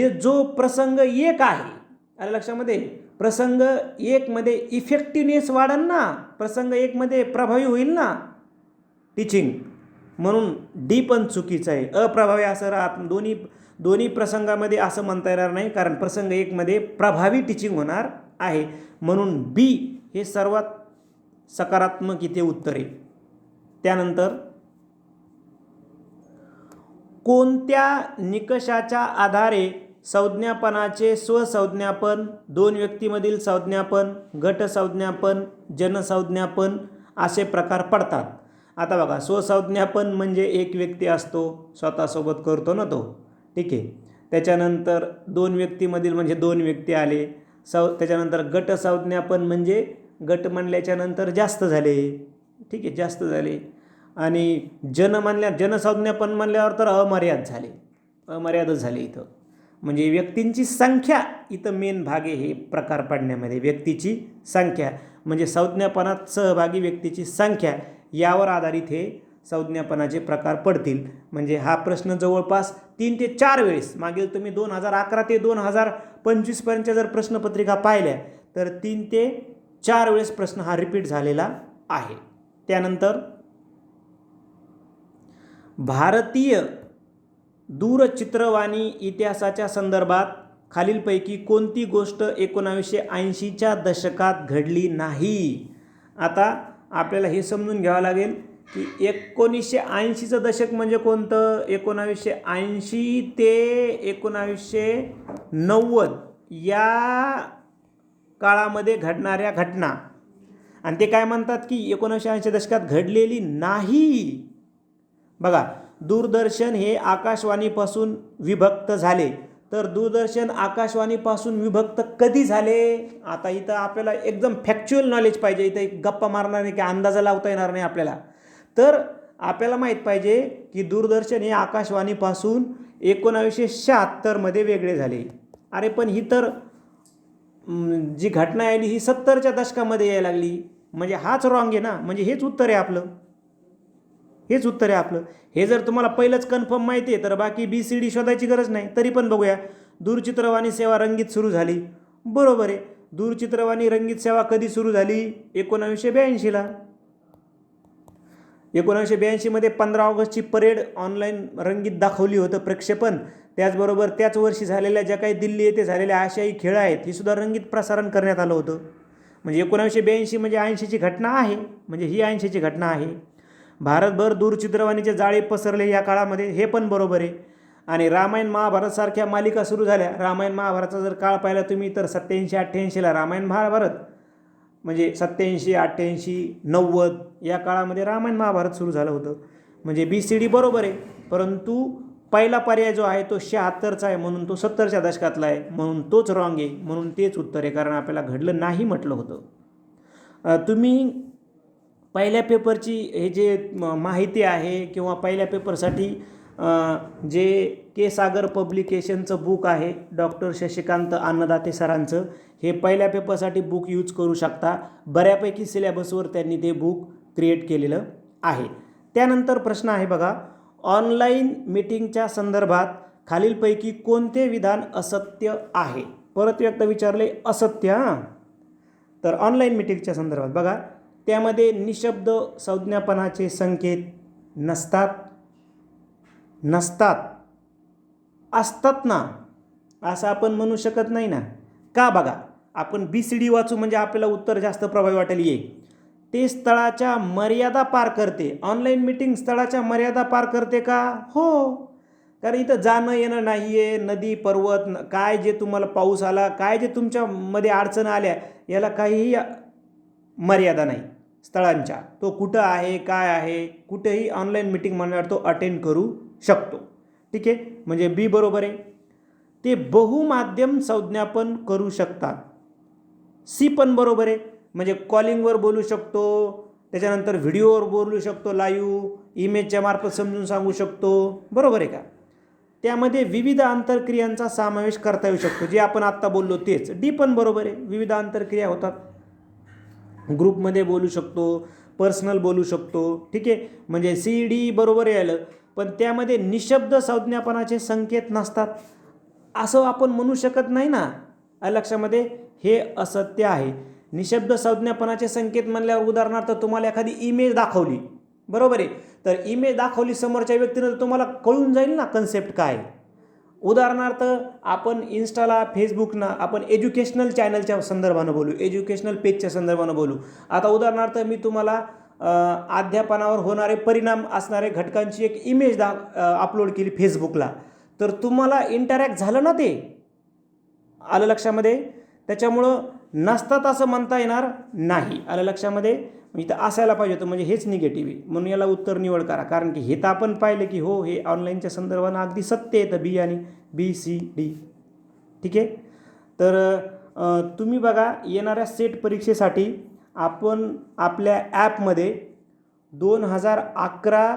जो प्रसंग 1 आहे, आलं लक्षामध्ये, प्रसंग 1 मध्ये इफेक्टिव्हनेस वाढेल ना, प्रसंग 1 मध्ये प्रभावी होईल ना टीचिंग. म्हणून डी पण चुकीचं आहे. अप्रभावी असं राहत दोन्ही प्रसंगामध्ये असं म्हणता येणार नाही, कारण प्रसंग 1 मध्ये प्रभावी टीचिंग होणार आहे. म्हणून बी हे सर्वात सकारात्मक इथे उत्तर आहे. त्यानंतर कोणत्या निकषाच्या आधारे संज्ञापनाचे स्वसंज्ञापन, 2 व्यक्तीमधील संज्ञापन, गट संज्ञापन, जनसंज्ञापन असे प्रकार पडतात? आता बघा, स्वसंज्ञापन म्हणजे एक व्यक्ती असतो, स्वतःसोबत करतो ना तो. ठीक आहे. त्याच्यानंतर 2 व्यक्तीमधील म्हणजे 2 व्यक्ती आले. त्याच्यानंतर गट संज्ञापन म्हणजे गट म्हणल्याच्या नंतर जास्त झाले. ठीक आहे, जास्त झाले. आणि जनसंज्ञापन म्हणल्यावर तर अमर्यादच झाले इथं. म्हणजे व्यक्तींची संख्या इथं मेन भाग आहे हे प्रकार पडण्यामध्ये. व्यक्तीची संख्या म्हणजे संज्ञापनात सहभागी व्यक्तीची संख्या यावर आधारित हे संज्ञापनाचे प्रकार पडतील. म्हणजे हा प्रश्न जवळपास 3 ते 4 वेळेस, मागील तुम्ही 2011 ते 2025 पर्यंतच्या जर प्रश्नपत्रिका पाहिल्या तर 3 ते 4 वेळेस प्रश्न हा रिपीट झालेला आहे. त्यानंतर भारतीय दूरचित्रवाणी इतिहासाच्या संदर्भात खालीलपैकी कोणती गोष्ट 1980च्या दशकात घडली नाही? आता आपल्याला हे समजून घ्यावं लागेल की 1980चं दशक म्हणजे कोणतं? 1980 ते 1990 या काळामध्ये घडणाऱ्या घटना. आणि ते काय म्हणतात की 1980च्या दशकात घडलेली नाही. बघा, दूरदर्शन हे आकाशवाणीपासून विभक्त झाले, तर दूरदर्शन आकाशवाणीपासून विभक्त कधी झाले? आता इथं आपल्याला एकदम फॅक्च्युअल नॉलेज पाहिजे. इथं एक गप्पा मारणार नाही की अंदाजा लावता येणार नाही आपल्याला. तर आपल्याला माहीत पाहिजे की दूरदर्शन हे आकाशवाणीपासून 1976 मध्ये वेगळे झाले. अरे पण ही तर जी घटना आली ही 70च्या दशकामध्ये यायला लागली. म्हणजे हाच रॉंग आहे ना, म्हणजे हेच उत्तर आहे आपलं. हेच उत्तर आहे आपलं. हे जर तुम्हाला पहिलंच कन्फर्म माहिती आहे तर बाकी BCD शोधायची गरज नाही. तरी पण बघूया. दूरचित्रवाणी सेवा रंगीत सुरू झाली. बरोबर आहे. दूरचित्रवाणी रंगीत सेवा कधी सुरू झाली? 1982ला. 1982 मध्ये 15 ऑगस्टची परेड ऑनलाईन रंगीत दाखवली होतं प्रक्षेपण. त्याचबरोबर त्याच वर्षी झालेल्या ज्या काही दिल्ली येथे झालेल्या आशियाई खेळ आहेत ही सुद्धा रंगीत प्रसारण करण्यात आलं होतं. म्हणजे 1982 म्हणजे 80ची घटना आहे. म्हणजे ही 80ची घटना आहे. भारतभर दूरचित्रवाणीचे जाळे पसरले या काळामध्ये, हे पण बरोबर आहे. आणि रामायण महाभारतसारख्या मालिका सुरू झाल्या. रामायण महाभारतचा जर काळ पाहिला तुम्ही तर 87-88ला रामायण महाभारत, म्हणजे 87, 88, 90 या काळामध्ये रामायण महाभारत सुरू झालं होतं. म्हणजे BCD बरोबर आहे. परंतु पहिला पर्याय जो आहे तो 76चा आहे, म्हणून तो 70च्या दशकातला आहे, म्हणून तोच रॉंग आहे. म्हणून तेच उत्तर आहे, कारण आपल्याला घडलं नाही म्हटलं होतं. तुम्ही पहिल्या पेपरची हे जे माहिती आहे किंवा पहिल्या पेपरसाठी जे के सागर पब्लिकेशनचं बुक आहे डॉक्टर शशिकांत अन्नदाते सरांचं, हे पहिल्या पेपरसाठी बुक यूज करू शकता. बऱ्यापैकी सिलेबसवर त्यांनी ते बुक क्रिएट केलेलं आहे. त्यानंतर प्रश्न आहे बघा, ऑनलाईन मीटिंगच्या संदर्भात खालीलपैकी कोणते विधान असत्य आहे? परत एकदा विचारले, असत्य. तर ऑनलाईन मीटिंगच्या संदर्भात बघा, त्यामध्ये निशब्द संज्ञापनाचे संकेत नसतात. असतात ना, असं आपण म्हणू शकत नाही ना. का? बघा, आपण BCD वाचू म्हणजे आपल्याला उत्तर जास्त प्रभावी वाटेल. ते स्थळाच्या मर्यादा पार करते. ऑनलाईन मीटिंग स्थळाच्या मर्यादा पार करते का? हो. कारण इथं जाणं येणं नाही आहे. नदी पर्वत काय जे तुम्हाला पाऊस आला, काय जे तुमच्यामध्ये अडचण आल्या, याला काहीही मर्यादा नाही स्थळांच्या. तो कुठं आहे, काय आहे, कुठेही ऑनलाईन मीटिंग म्हणल्यावर तो अटेंड करू शकतो. ठीक आहे. म्हणजे B बरोबर आहे. ते बहुमाध्यम संज्ञापन करू शकतात. C पण बरोबर आहे. म्हणजे कॉलिंगवर बोलू शकतो, त्याच्यानंतर व्हिडिओवर बोलू शकतो, लाईव्ह इमेजच्या मार्फत समजून सांगू शकतो. बरोबर आहे का? त्यामध्ये विविध आंतरक्रियांचा समावेश करता येऊ शकतो, जे आपण आत्ता बोललो तेच. D पण बरोबर आहे. विविध आंतरक्रिया होतात. ग्रुपमध्ये बोलू शकतो, पर्सनल बोलू शकतो. ठीक आहे. म्हणजे CD बरोबर आलं. पण त्यामध्ये निशब्द संज्ञापनाचे संकेत नसतात असं आपण म्हणू शकत नाही ना. लक्षामध्ये हे असत्य आहे. निशब्द संज्ञापनाचे संकेत म्हणल्यावर उदाहरणार्थ तुम्हाला एखादी इमेज दाखवली, बरोबर आहे, तर इमेज दाखवली समोरच्या व्यक्तीनं, तर तुम्हाला कळून जाईल ना कन्सेप्ट काय. उदाहरणार्थ आपण इन्स्टाला, फेसबुकना आपण एज्युकेशनल चॅनलच्या संदर्भानं बोलू, एज्युकेशनल पेजच्या संदर्भानं बोलू. आता उदाहरणार्थ मी तुम्हाला अध्यापनावर होणारे परिणाम असणारे घटकांची एक इमेज अपलोड केली फेसबुकला, तर तुम्हाला इंटरॅक्ट झालं ना, ते आलं लक्षामध्ये. त्याच्यामुळं नसतात असं म्हणता येणार नाही. आलं लक्षामध्ये. इथं असायला पाहिजे होतं, म्हणजे हेच निगेटिव्ह आहे, म्हणून याला उत्तर निवड करा. कारण की हे तर आपण पाहिलं की हो, हे ऑनलाईनच्या संदर्भानं अगदी सत्य येतं. B आणि BCD. ठीक आहे. तर तुम्ही बघा, येणाऱ्या सेट परीक्षेसाठी आपण आपल्या ॲपमध्ये 2011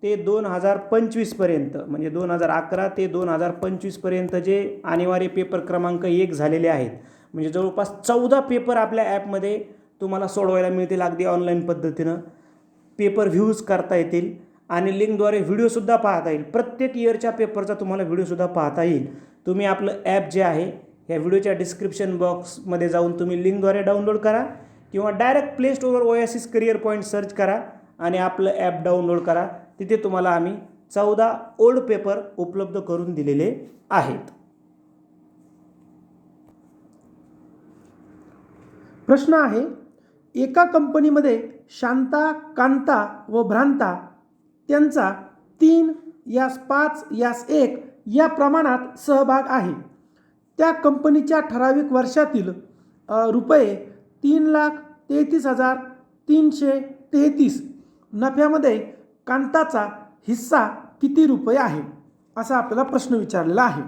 ते 2025 पर्यंत, म्हणजे 2011 ते 2025 पर्यंत जे अनिवार्य पेपर क्रमांक 1 झालेले आहेत, म्हणजे जवळपास 14 पेपर आपल्या ॲपमध्ये तुम्हाला सोडवायला मिळतील अगदी ऑनलाईन पद्धतीनं. पेपर व्ह्यूज करता येतील आणि लिंकद्वारे व्हिडिओसुद्धा पाहता येईल. प्रत्येक इयरच्या पेपरचा तुम्हाला व्हिडिओसुद्धा पाहता येईल. तुम्ही आपलं ॲप जे आहे ह्या व्हिडिओच्या डिस्क्रिप्शन बॉक्समध्ये जाऊन तुम्ही लिंकद्वारे डाउनलोड करा किंवा डायरेक्ट प्ले स्टोअरवर ओएसिस करिअर पॉईंट सर्च करा आणि आपलं ॲप डाउनलोड करा. तिथे तुम्हाला आम्ही 14 ओल्ड पेपर उपलब्ध करून दिलेले आहेत. प्रश्न आहे, एका कंपनीमध्ये शांता, कांता व भ्रांता त्यांचा 3:5:1 या प्रमाणात सहभाग आहे. त्या कंपनीच्या ठराविक वर्षातील रुपये 3,33,333 नफ्यामध्ये कांताचा हिस्सा किती रुपये आहे, असा आपल्याला प्रश्न विचारलेला आहे.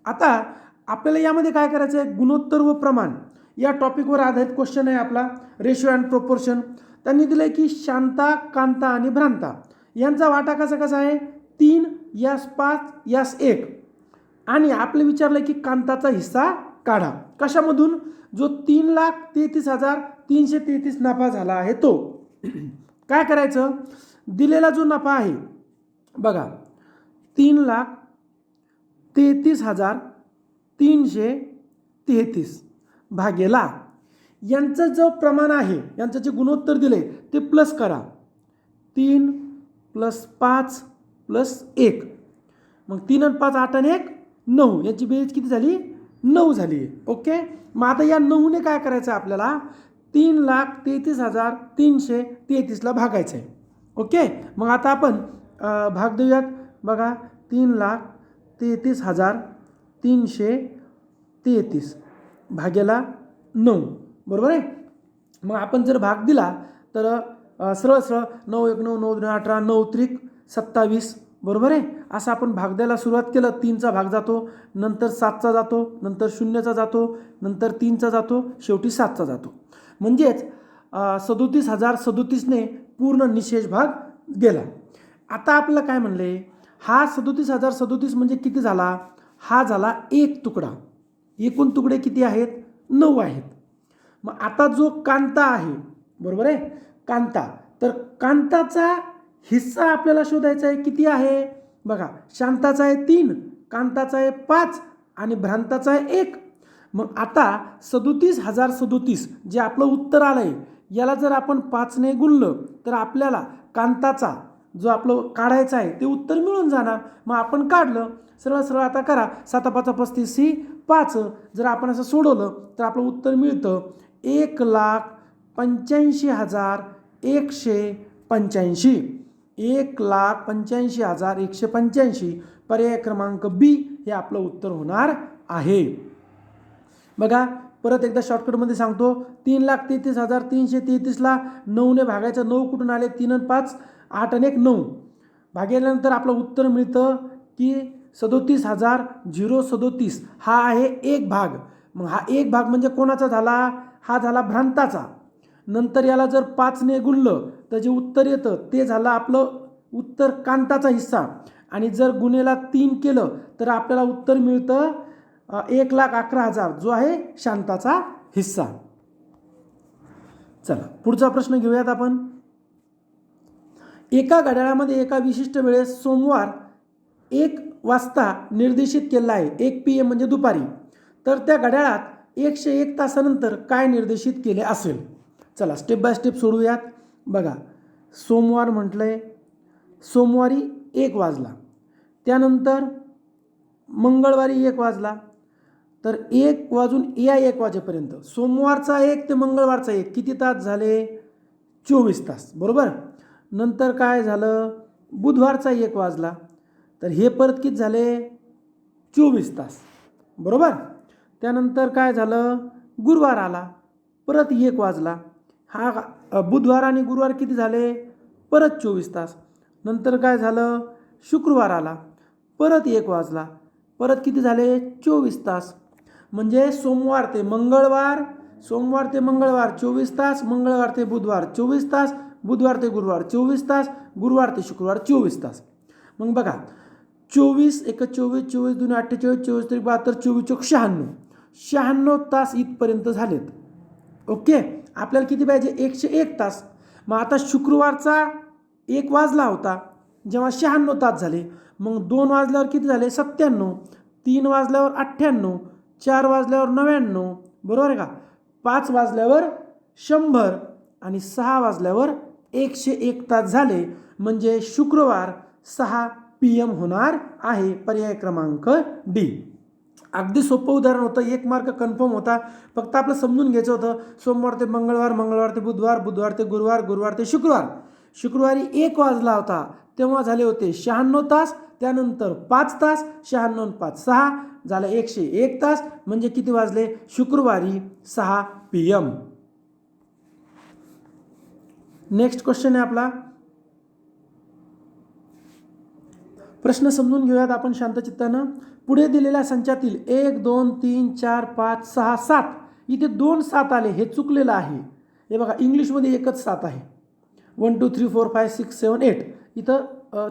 आता आपल्याला यामध्ये काय करायचं आहे, गुणोत्तर व प्रमाण या टॉपिकवर आधारित क्वेश्चन आहे आपला. रेशो अँड प्रोपोर्शन त्यांनी दिलं आहे की शांता, कांता आणि भ्रांता यांचा वाटा कसा आहे, 3:5:1 आणि आपलं विचारलं की कांताचा हिस्सा काढा. कशामधून? जो 3,33,333 नफा झाला आहे तो. काय करायचं, दिलेला जो नफा आहे बघा 3,33,333 भागेला यांचं जो प्रमाण आहे, यांचं जे गुणोत्तर दिले ते प्लस करा. 3 + 5 + 1. मग 3 आणि 5 8 आणि 1 9. याची बेरीज किती झाली? 9 झाली आहे. ओके. मग आता या 9ने काय करायचं आहे आपल्याला? 3,33,333ला भागायचं आहे. ओके. मग आता आपण भाग देऊयात. बघा 3,33,333 भागेला 9. बरोबर आहे. मग आपण जर भाग दिला तर सरळ सरळ 9 1 9 9 2 18 9 त्रिक 27. बरोबर आहे. असं आपण भाग द्यायला सुरुवात केलं. 3चा भाग जातो, नंतर 7चा जातो, नंतर 0चा जातो, नंतर 3चा जातो, शेवटी 7चा जातो. म्हणजेच 37,037ने पूर्ण निशेष भाग गेला. आता आपल्याला काय म्हणले? हा 37,037 म्हणजे किती झाला? हा झाला एक तुकडा. एकूण तुकडे किती आहेत? 9 आहेत. मग आता जो कांता आहे, बरोबर आहे, कांता, तर कांताचा हिस्सा आपल्याला शोधायचा आहे. किती आहे? बघा, शांताचा आहे 3, कांताचा आहे 5 आणि भ्रांताचा आहे 1. मग आता 37,037 जे आपलं उत्तर आलं आहे, याला जर आपण 5ने गुणलं तर आपल्याला कांताचा जो आपलं काढायचा आहे ते उत्तर मिळून जाणार. मग आपण काढलं. सरळ सरळ आता करा. 7 5 35 5. जर आपण असं सोडवलं तर आपलं उत्तर मिळतं 1,85,185. 1,85,185. पर्याय क्रमांक बी हे आपलं उत्तर होणार आहे. बघा परत एकदा शॉर्टकटमध्ये सांगतो. 3,33,333ला 9ने भागायचं. 9 कुठून आले? 3 आणि 5 8 आणि 1 9. भागल्यानंतर आपलं उत्तर मिळतं की 37,037 हा आहे एक भाग. मग हा एक भाग म्हणजे कोणाचा झाला? हा झाला भ्रांताचा. नंतर याला जर 5ने गुणलं तर जे उत्तर येतं ते झालं आपलं उत्तर कांताचा हिस्सा. आणि जर गुणेला 3 केलं तर आपल्याला उत्तर मिळतं 1,11,000 जो आहे शांताचा हिस्सा. चला पुढचा प्रश्न घेऊयात आपण. एका घड्याळामध्ये एका विशिष्ट वेळेस सोमवार 1 वाजता निर्देशित केला आहे. 1 PM म्हणजे दुपारी. तर त्या घड्याळात 101 तासानंतर काय निर्देशित केले असेल? चला स्टेप बाय स्टेप सोडूयात. बघा सोमवार म्हटलंय, सोमवारी 1 वाजला. त्यानंतर मंगळवारी 1 वाजला. तर 1 वाजून या 1 वाजेपर्यंत सोमवारचा 1 ते मंगळवारचा 1 किती तास झाले? 24 तास. बरोबर. नंतर काय झालं? बुधवारचा 1 वाजला. तर हे परत किती झाले? 24 तास. बरोबर. त्यानंतर काय झालं? गुरुवार आला, परत 1 वाजला. हा बुधवार आणि गुरुवार किती झाले? परत 24 तास. नंतर काय झालं? शुक्रवार आला, परत 1 वाजला, परत किती झाले? 24 तास. म्हणजे सोमवार ते मंगळवार, सोमवार ते मंगळवार 24 तास, मंगळवार ते बुधवार 24 तास, बुधवार ते गुरुवार 24 तास, गुरुवार ते शुक्रवार 24 तास. मग बघा 24 1 24 24 2 48 24 3 72 24 चौक 96. 96 तास इथपर्यंत झालेत. ओके. आपल्याला किती पाहिजे? 101 तास. मग आता शुक्रवारचा 1 वाजला होता जेव्हा 96 तास झाले. मग 2 वाजल्यावर किती झाले? 97. 3 वाजल्यावर 98. 4 वाजल्यावर 99. बरोबर आहे का? 5 वाजल्यावर 100 आणि 6 वाजल्यावर 101 तास झाले. म्हणजे शुक्रवार 6 PM होणार आहे. पर्याय क्रमांक डी. अगदी सोपं उदाहरण होतं. 1 मार्क कन्फर्म होता. फक्त आपलं समजून घ्यायचं होतं. सोमवार ते मंगळवार, मंगळवार ते बुधवार, बुधवार ते गुरुवार, गुरुवार ते शुक्रवार. शुक्रवारी 1 वाजला होता तेव्हा झाले होते 96 तास. त्यानंतर 5 तास, 96 आणि 5 6 झालं 101 तास. म्हणजे किती वाजले? शुक्रवारी 6 PM. नेक्स्ट क्वेश्चन आहे आपला. प्रश्न समजून घेऊयात आपण शांतचित्तानं. पुढे दिलेल्या संचातील 1 2 3 4 5 6 7 इथे 2 7 आले, हे चुकलेलं आहे. हे बघा इंग्लिशमध्ये एकच 7 आहे. 1 2 3 4 5 6 7 8 इथं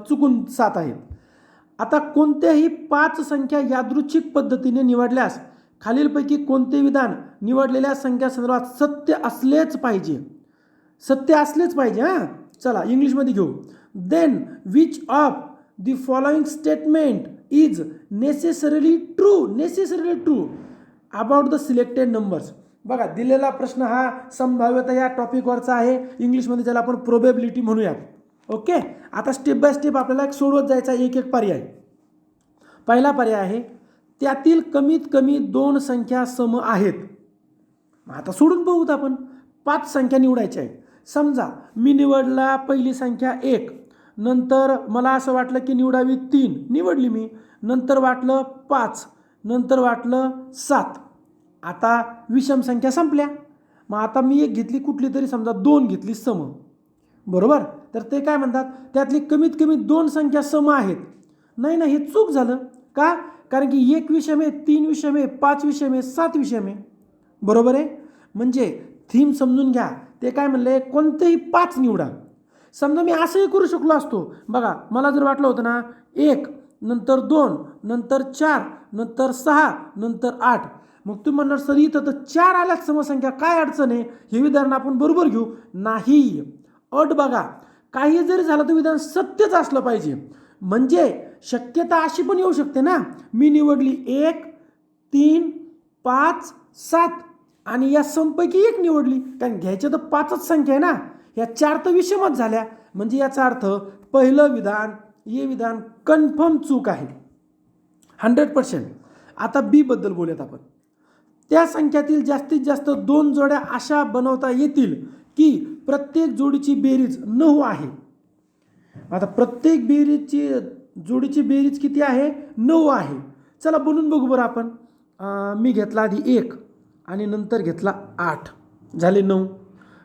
चुकून 7 आहेत. आता कोणत्याही 5 संख्या यादृच्छिक पद्धतीने निवडल्यास खालीलपैकी कोणते विधान निवडलेल्या संख्या संदर्भात सत्य असलेच पाहिजे? सत्य असलेच पाहिजे. हां चला इंग्लिशमध्ये घेऊ. Then which of the following statement is necessarily true about the selected numbers. बघा, दिलेला प्रश्न हा संभाव्यता या टॉपिकवरचा आहे. इंग्लिशमध्ये ज्याला आपण प्रोबेबिलिटी म्हणूयात. ओके, आता स्टेप बाय स्टेप आपल्याला सोडवत जायचा एक एक पर्याय. पहिला पर्याय आहे त्यातील कमीत कमी 2 संख्या सम आहेत. आता सोडून बघूत आपण. 5 संख्या निवडायच्या आहेत. समजा मी निवडला पहिली संख्या 1, नंतर मला असं वाटलं की निवडावी 3, निवडली मी. नंतर वाटलं 5, नंतर वाटलं 7. आता विषम संख्या संपल्या. मग आता मी एक घेतली कुठली तरी, समजा 2 घेतली सम, बरोबर. तर ते काय म्हणतात, त्यातली कमीत कमी 2 संख्या सम आहेत. नाही, हे चूक झालं. का? कारण की 1 विषम आहे, 3 विषम आहे, 5 विषम आहे, 7 विषम आहे, बरोबर आहे. म्हणजे थीम समजून घ्या. ते काय म्हणले, कोणतेही 5 निवडा. समजा मी असंही करू शकलो असतो. बघा, मला जर वाटलं होतं ना 1, नंतर 2, नंतर 4, नंतर 6, नंतर 8, मग तुम्ही म्हणणार सर इथं तर 4 आल्यात समसंख्या, काय अडचण आहे, हे विधान आपण बरोबर घेऊ. नाही, अट बघा, काही जरी झालं तर विधान सत्यच असलं पाहिजे. म्हणजे शक्यता अशी पण येऊ शकते ना, मी निवडली 1, 3, 5, 7 आणि या समपैकी 1 निवडली. कारण घ्यायच्या तर 5च संख्या आहे ना, या 4 तर विषमच झाल्या. म्हणजे याचा अर्थ पहिलं विधान, हे विधान कन्फर्म चूक आहे 100%. आता बी बद्दल बोलूयात आपण. त्या संख्यातील जास्तीत जास्त 2 जोड्या अशा बनवता येतील की प्रत्येक जोडीची बेरीज 9 आहे. आता प्रत्येक जोडीची बेरीज किती आहे? 9 आहे. चला बनवून बघू बरं आपण. मी घेतला आधी 1 आणि नंतर घेतला 8, झाले 9.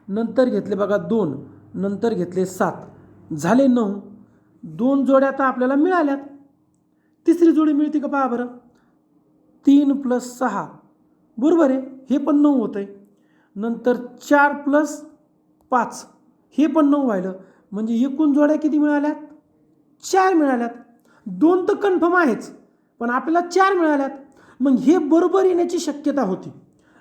नंतर घेतले बघा 2, नंतर घेतले 7, झाले 9. 2 जोड्या आता आपल्याला मिळाल्यात. तिसरी जोडी मिळते का पहा बरं. 3 + 6, बरोबर आहे, हे पण 9 होतं आहे. नंतर 4 + 5, हे पण 9 व्हायलं. म्हणजे एकूण जोड्या किती मिळाल्यात? 4 मिळाल्यात. 2 तर कन्फर्म आहेच, पण आपल्याला 4 मिळाल्यात. मग हे बरोबर येण्याची शक्यता होती.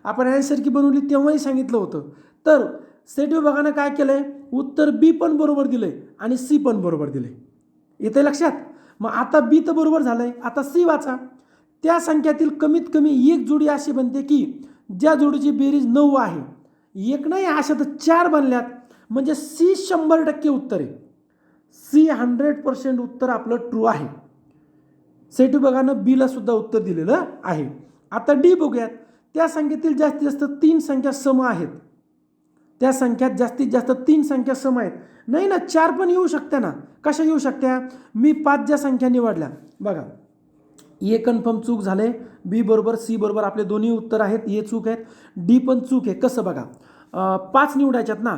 आपण ॲन्सर की बनवली तेव्हाही सांगितलं होतं. तर सेट विभागानं काय केलं आहे, उत्तर बी पण बरोबर दिलं आहे आणि सी पण बरोबर दिलं आहे. येतं लक्षात. मग आता बी तर बरोबर झालं आहे. आता सी वाचा. त्या संख्यातील कमीत कमी 1 जोडी अशी बनते की ज्या जोडीची बेरीज 9 आहे. 1 नाही, अशा तर 4 बनल्यात. म्हणजे सी 100% उत्तर आहे. सी 100% उत्तर आपलं ट्रू आहे. सेट विभागानं बीला सुद्धा उत्तर दिलेलं आहे. आता डी बघूयात. त्या संख्येतील जास्तीत जास्त 3 संख्या सम आहेत. त्या संख्यात जास्तीत जास्त 3 संख्या सम आहेत. नाही ना, 4 पण येऊ शकत्या ना. कशा येऊ शकत्या? मी 5 ज्या संख्या निवडल्या बघा, ए कन्फर्म चूक झाले, बी बरोबर, सी बरोबर, आपले दोन्ही उत्तर आहेत. ए चूक आहेत, डी पण चूक आहे. कसं बघा, 5 निवडायच्यात ना,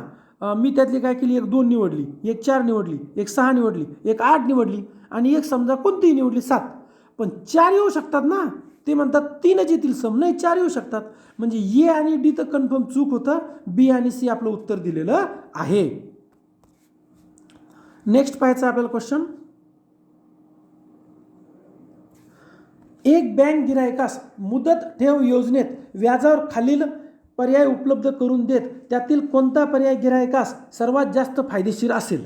मी त्यातली काय केली, 1 2 निवडली, 1 4 निवडली, 1 6 निवडली, 1 8 निवडली आणि 1 समजा कोणतीही निवडली 7. पण 4 येऊ शकतात ना. ते म्हणतात 3च येतील सम, नाही 4 येऊ शकतात. म्हणजे ए आणि डी तर कन्फर्म चूक होतं. बी आणि सी आपलं उत्तर दिलेलं आहे. नेक्स्ट पाहायचं आपल्याला क्वेश्चन. एक बँक गिरायकास मुदत ठेव योजनेत व्याजावर खालील पर्याय उपलब्ध करून देत, त्यातील कोणता पर्याय गिरायकास सर्वात जास्त फायदेशीर असेल?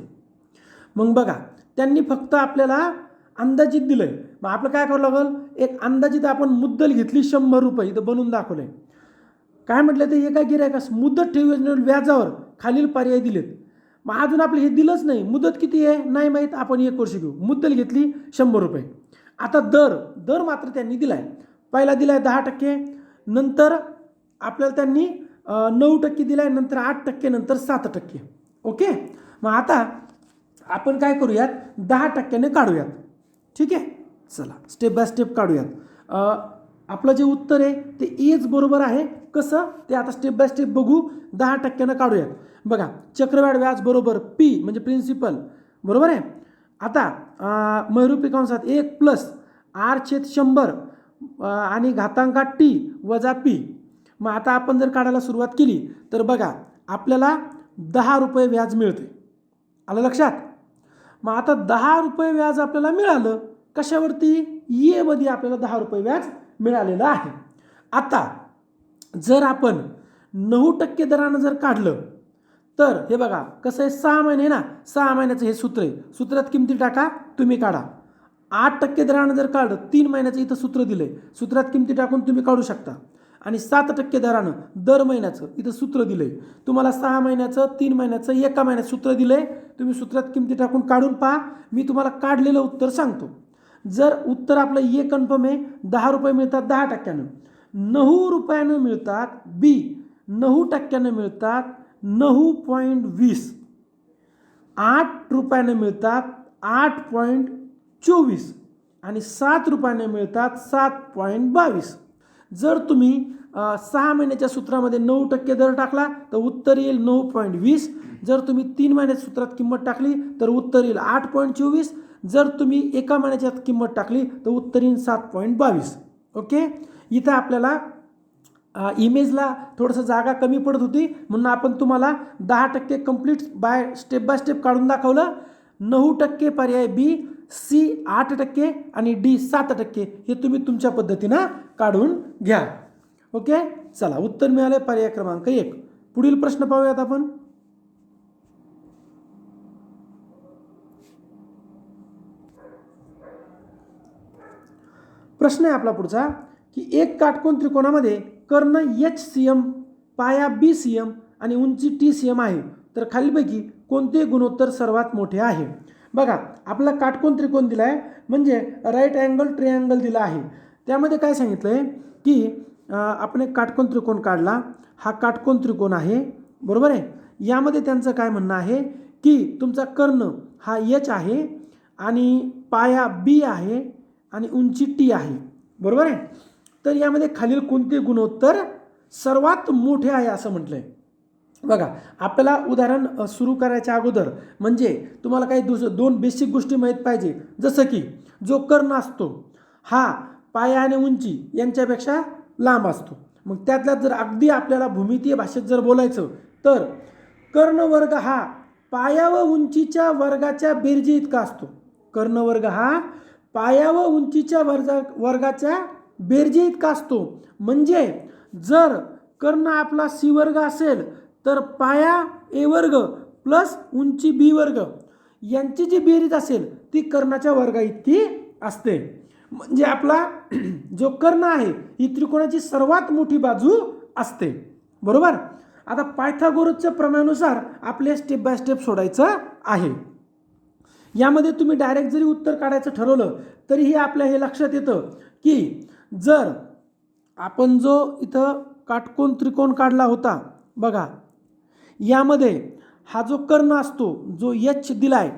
मग बघा, त्यांनी फक्त आपल्याला अंदाजित दिलंय. मग आपलं काय करावं लागेल, एक अंदाजित आपण मुद्दल घेतली 100 रुपये, इथं बनवून दाखवलंय. काय म्हटलं ते, एका गिरायकास मुदत ठेव योजनेवर व्याजावर खालील पर्याय दिलेत. मग अजून आपलं हे दिलंच नाही. मुदत किती आहे नाही माहीत, आपण 1 वर्ष घेऊ. मुद्दल घेतली 100 रुपये. आता दर मात्र त्यांनी दिलाय. पहिला दिलाय 10%, नंतर आपल्याला त्यांनी 9% दिलाय, नंतर 8%, नंतर 7%. ओके. मग आता आपण काय करूयात, 10%ने काढूयात. ठीक आहे, चला स्टेप बाय स्टेप काढूयात. आपलं जे उत्तर आहे ते एच बरोबर आहे. कसं ते आता स्टेप बाय स्टेप बघू. 10%ने काढूयात. बघा, चक्रवाढ व्याज बरोबर पी म्हणजे प्रिन्सिपल, बरोबर आहे. आता महिरूपी कंसात 1 + r/100 आणि घातांकात टी वजा पी. मग आता आपण जर काढायला सुरुवात केली तर बघा, आपल्याला 10 रुपये व्याज मिळते. आलं लक्षात. मग आता 10 रुपये व्याज आपल्याला मिळालं. कशावरती? ए मध्ये आपल्याला 10 रुपये व्याज मिळालेलं आहे. आता जर आपण 9% दरानं जर काढलं तर हे बघा कसं आहे, 6 महिने ना, 6 महिन्याचं हे सूत्र आहे. सूत्रात किमती टाका, तुम्ही काढा. 8% दरानं जर काढलं, 3 महिन्याचं इथं सूत्र दिलं आहे, सूत्रात किमती टाकून तुम्ही काढू शकता. आणि 7% दरानं दर महिन्याचं इथं सूत्र दिलं आहे. तुम्हाला 6 महिन्याचं, 3 महिन्याचं, 1 महिन्याचं सूत्र दिलं आहे. तुम्ही सूत्रात किमती टाकून काढून पहा. मी तुम्हाला काढलेलं उत्तर सांगतो. जर उत्तर आपलं ए कन्फर्म आहे, 10 रुपये मिळतात 10%, 9 रुपयानं मिळतात बी, 9% मिळतात 9.20, 8 रुपयानं मिळतात 8.24 आणि 7 रुपयाने मिळतात 7.22. जर तुम्ही 6 महिन्याच्या सूत्रामध्ये 9% दर टाकला तर उत्तर येईल 9.20. जर तुम्ही 3 महिन्याच्या सूत्रात किंमत टाकली तर उत्तर येईल 8.24. जर तुम्ही 1 महिन्याच्यात किंमत टाकली तर उत्तर येईल 7.22. ओके. इथं आपल्याला इमेजला थोडंसं जागा कमी पडत होती म्हणून आपण तुम्हाला 10% कंप्लीट स्टेप बाय स्टेप काढून दाखवलं. 9% पर्याय बी, सी 8% आणि डी 7%, हे तुम्ही तुमच्या पद्धतीनं काढून घ्या. ओके. चला, उत्तर मिळाले पर्याय क्रमांक 1. पुढील प्रश्न पाहूयात आपण. प्रश्न आहे आपला पुढचा की एक काटकोन त्रिकोणामध्ये कर्ण HCM, पाया BCM आणि उंची TCM आहे, तर खालीलपैकी कोणते गुणोत्तर सर्वात मोठे आहे? बघा, आपला काटकोन त्रिकोण दिला आहे, म्हणजे राईट अँगल ट्रायंगल दिला आहे. त्यामध्ये काय सांगितलं आहे की आपण एक काटकोन त्रिकोण काढला. हा काटकोन त्रिकोण आहे, बरोबर आहे. यामध्ये त्यांचं काय म्हणणं आहे की तुमचा कर्ण हा H आहे आणि पाया B आहे आणि उंची T आहे, बरोबर आहे. तर यामध्ये खालील कोणते गुणोत्तर सर्वात मोठे आहे असं म्हटलं आहे. बघा, आपल्याला उदाहरण सुरू करायच्या अगोदर म्हणजे तुम्हाला काही दोन बेसिक गोष्टी माहीत पाहिजे. जसं की जो कर्ण असतो हा पाया आणि उंची यांच्यापेक्षा लांब असतो. मग त्यातल्यात जर अगदी आपल्याला भूमितीय भाषेत जर बोलायचं तर कर्णवर्ग हा पाया व उंचीच्या वर्गाच्या बेरजी इतका असतो. कर्णवर्ग हा पाया व उंचीच्या वर्गाच्या बेरजी इतका असतो. म्हणजे जर कर्ण आपला सी वर्ग असेल तर पाया ए वर्ग प्लस उंची बी वर्ग यांची जी बेरीज असेल ती कर्णाच्या वर्गा इतकी असते. म्हणजे आपला जो कर्ण आहे ही त्रिकोणाची सर्वात मोठी बाजू असते, बरोबर. आता पायथागोरसच्या प्रमेयानुसार आपले स्टेप बाय स्टेप सोडायचं आहे. यामध्ये तुम्ही डायरेक्ट जरी उत्तर काढायचं ठरवलं तरीही आपल्या हे लक्षात येतं की जर आपण जो इथं काटकोन त्रिकोण काढला होता, बघा, यामध्ये हा जो कर्ण असतो जो H दिलाय,